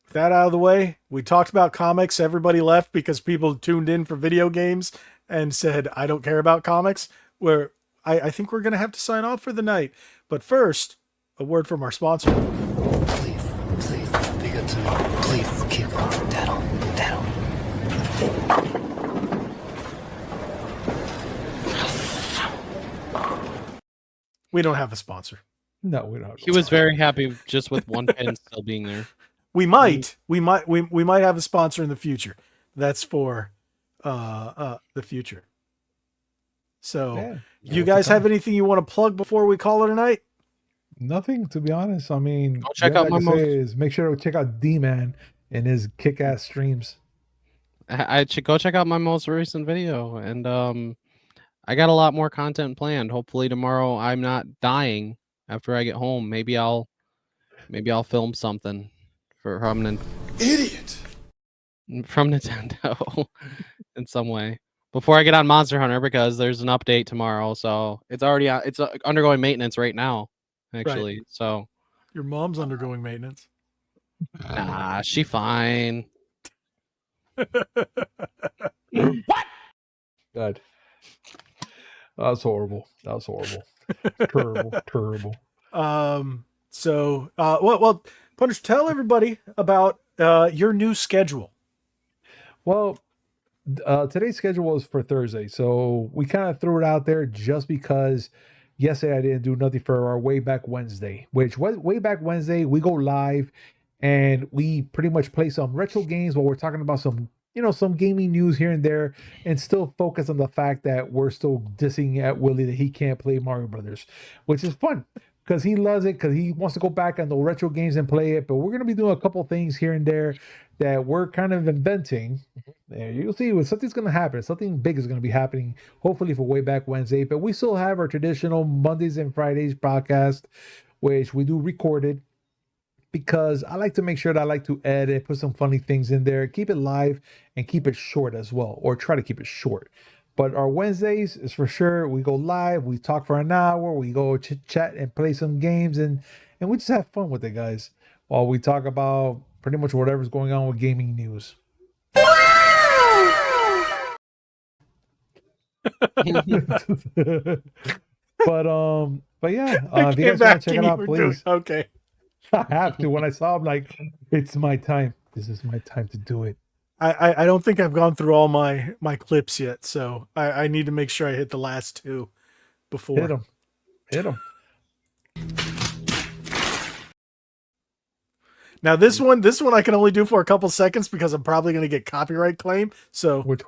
with that out of the way, we talked about comics. Everybody left because people tuned in for video games and said, I don't care about comics. Where I think we're going to have to sign off for the night. But first, a word from our sponsor. Please, be good to me. Please keep going. Daddle. We don't have a sponsor. No, we don't. He was very happy just with one pin still being there. We might have a sponsor in the future. That's for the future. So, Yeah. you guys have anything you want to plug before we call it a night? Nothing, to be honest. I mean, Go check all out I my can most- say is make sure to check out D-Man and his kick-ass streams. I should go check out my most recent video, and I got a lot more content planned. Hopefully tomorrow I'm not dying after I get home. Maybe I'll film something from Nintendo in some way before I get on Monster Hunter, because there's an update tomorrow. So it's already it's undergoing maintenance right now, actually. So Your mom's undergoing maintenance. nah, she fine. God. That was horrible. Terrible. So, well, Punch, tell everybody about your new schedule. Well, today's schedule was for Thursday, so we kind of threw it out there just because yesterday I didn't do nothing for our Way Back Wednesday, which was Way Back Wednesday. We go live and we pretty much play some retro games while we're talking about some gaming news here and there, and still focus on the fact that we're still dissing at Willie that he can't play Mario Brothers, which is fun because he loves it, because he wants to go back on the retro games and play it. But we're going to be doing a couple things here and there that we're kind of inventing. And you'll see something's going to happen. Something big is going to be happening, hopefully for Way Back Wednesday. But we still have our traditional Mondays and Fridays podcast, which we do recorded, because I like to make sure that I like to edit, put some funny things in there, keep it live, and keep it short as well, or try to keep it short. But our Wednesdays is for sure. We go live, we talk for an hour, we go chit-chat and play some games, and we just have fun with it, guys, while we talk about pretty much whatever's going on with gaming news. But yeah, if you guys want to check it out, please. Okay. I have to. When I saw him, like, it's my time. This is my time to do it. I don't think I've gone through all my clips yet, so I need to make sure I hit the last two before. Hit him. Now this one I can only do for a couple seconds because I'm probably going to get copyright claim. So Which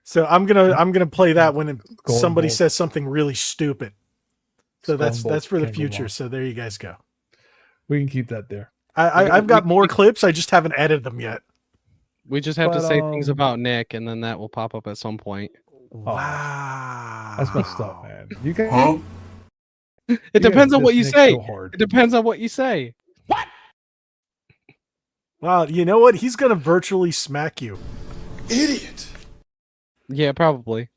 So I'm gonna play that when somebody Bolt. says something really stupid. So Golden Bolt that's for the can't go future. wrong. So there you guys go. we can keep that there. I've got more clips. I just haven't edited them yet. We just have to But, say things about Nick, and then that will pop up at some point. Wow, That's messed up, man. You can. Huh? It depends on what you say. So hard. It depends on what you say. Wow, you know what? He's gonna virtually smack you. Yeah, probably.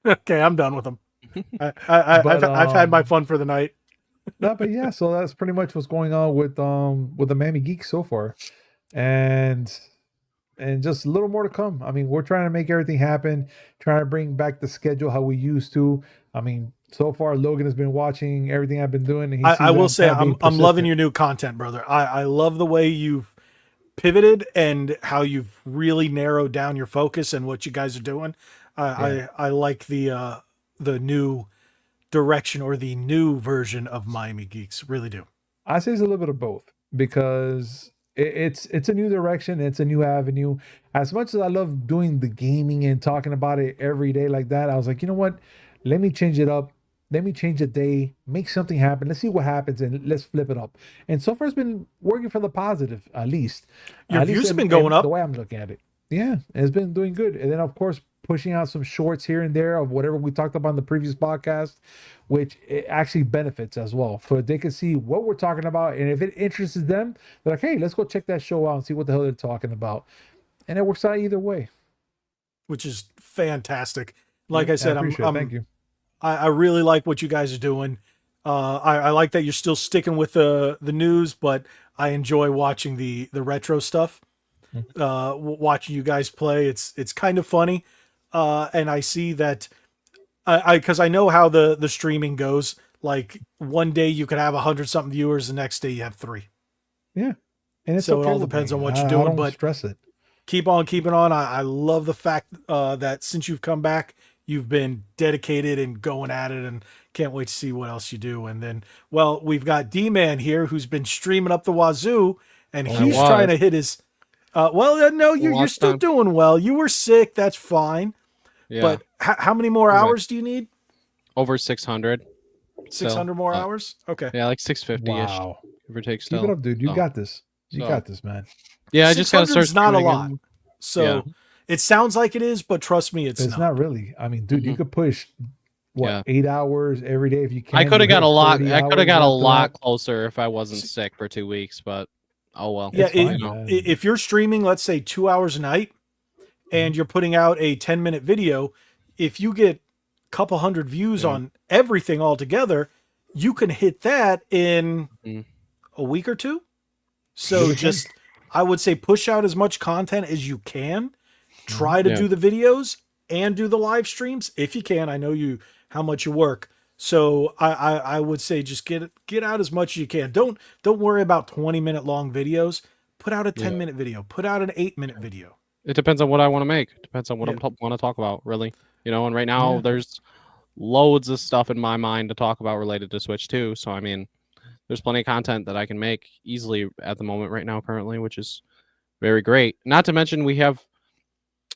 Okay, I'm done with him. I've had my fun for the night. No, but yeah, so that's pretty much what's going on with the Miami Geek so far, and just a little more to come. I mean, we're trying to make everything happen, trying to bring back the schedule how we used to. I mean, so far Logan has been watching everything I've been doing, and he sees I that will I'm say kinda being I'm loving persistent. your new content, brother. I love the way you've pivoted and how you've really narrowed down your focus and what you guys are doing. Yeah. I like the new direction or the new version of Miami Geeks. Really do. I say it's a little bit of both because it's a new direction, it's a new avenue. As much as I love doing the gaming and talking about it every day like that, I was like, you know what? Let me change it up. Let me change the day, make something happen. Let's see what happens and let's flip it up. And so far, it's been working for the positive, at least. Your At least views have been going the up. way I'm looking at it. Yeah, it's been doing good. And then, of course, pushing out some shorts here and there of whatever we talked about in the previous podcast, which it actually benefits as well. So they can see what we're talking about. And if it interests them, they're like, hey, let's go check that show out and see what the hell they're talking about. And it works out either way. Which is fantastic. Like I I said, appreciate it. Thank you. I really like what you guys are doing. I like that you're still sticking with the news, but I enjoy watching the retro stuff. Watching you guys play, it's kind of funny, and I see that because I know how the streaming goes. Like one day you could have 100-something viewers, the next day you have 3. Yeah. And it's So okay it all with depends me. on what you're I doing, don't but stress it. keep on keeping on. I love the fact that since you've come back, you've been dedicated and going at it, and can't wait to see what else you do. And then, well, we've got D-Man here who's been streaming up the wazoo, and I he's was. trying to hit his. No, you're Last still time. doing well. You were sick, that's fine. Yeah. But how many more Right. hours do you need? Over 600. 600 more hours? Okay. Yeah, like 650-ish. Wow. Give or take Keep still. it up, dude. You So, got this. You so. got this, man. Yeah, I just gotta 600 start is not a streaming lot. again. So Yeah. it sounds like it is, but trust me, it's It's not really. I mean, dude, you Mhm. could push what Yeah. 8 hours every day if you can. I could You have got hit a lot. 40 I could have hours got a after lot that. closer if I wasn't sick for 2 weeks, but oh well. Yeah, It's fine, you know. man. if you're streaming, let's say 2 hours a night, and you're putting out a 10-minute video, if you get a couple hundred views Yeah. on everything all together, you can hit that in Mhm. a week or two. So Really? just, I would say, push out as much content as you can. Try to Yeah. do the videos and do the live streams if you can. I know how much you work. So I would say just get out as much as you can. Don't worry about 20-minute long videos. Put out a 10-minute video. Put out an 8-minute video. It depends on what I want to make. It depends on what Yeah. I want to talk about, really. You know, and right now Yeah. there's loads of stuff in my mind to talk about related to Switch 2. So I mean, there's plenty of content that I can make easily at the moment right now currently, which is very great. Not to mention we have,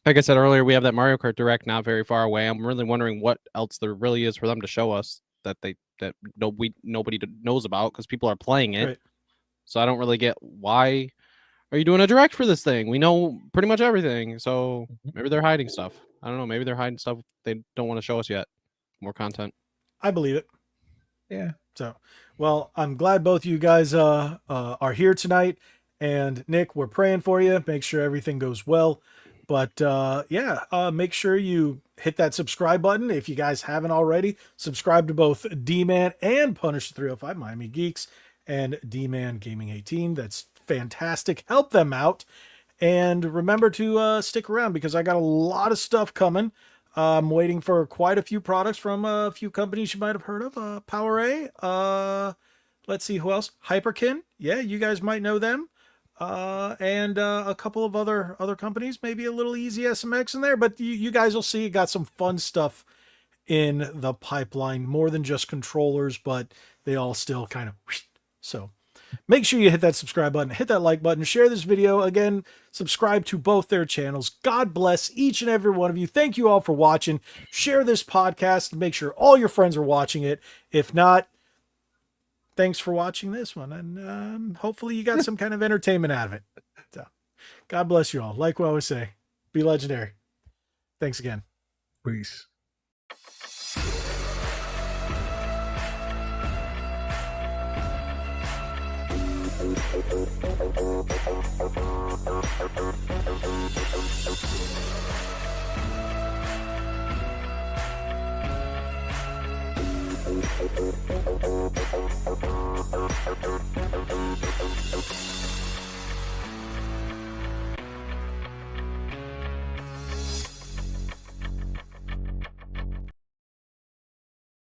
like I said earlier, we have that Mario Kart Direct not very far away. I'm really wondering what else there really is for them to show us that nobody knows about because people are playing it. Right. So I don't really get why are you doing a direct for this thing? We know pretty much everything. So maybe they're hiding stuff. I don't know. Maybe they're hiding stuff they don't want to show us yet. More content. I believe it. Yeah. So, well, I'm glad both of you guys are here tonight. And Nick, we're praying for you. Make sure everything goes well. But make sure you hit that subscribe button if you guys haven't already. Subscribe to both D-Man and Punisher 305 Miami Geeks and D-Man Gaming 18. That's fantastic. Help them out. And remember to stick around because I got a lot of stuff coming. I'm waiting for quite a few products from a few companies you might have heard of. PowerA. Let's see who else. Hyperkin. Yeah, you guys might know them. And a couple of other companies, maybe a little Easy SMX in there, but you guys will see. Got some fun stuff in the pipeline, more than just controllers, but they all still kind of so. Make sure you hit that subscribe button, hit that like button, share this video. Again, subscribe to both their channels. God bless each and every one of you. Thank you all for watching. Share this podcast and make sure all your friends are watching it. If not, thanks for watching this one. And hopefully you got some kind of entertainment out of it. So, God bless you all. Like we always say, be legendary. Thanks again. Peace. Thank you.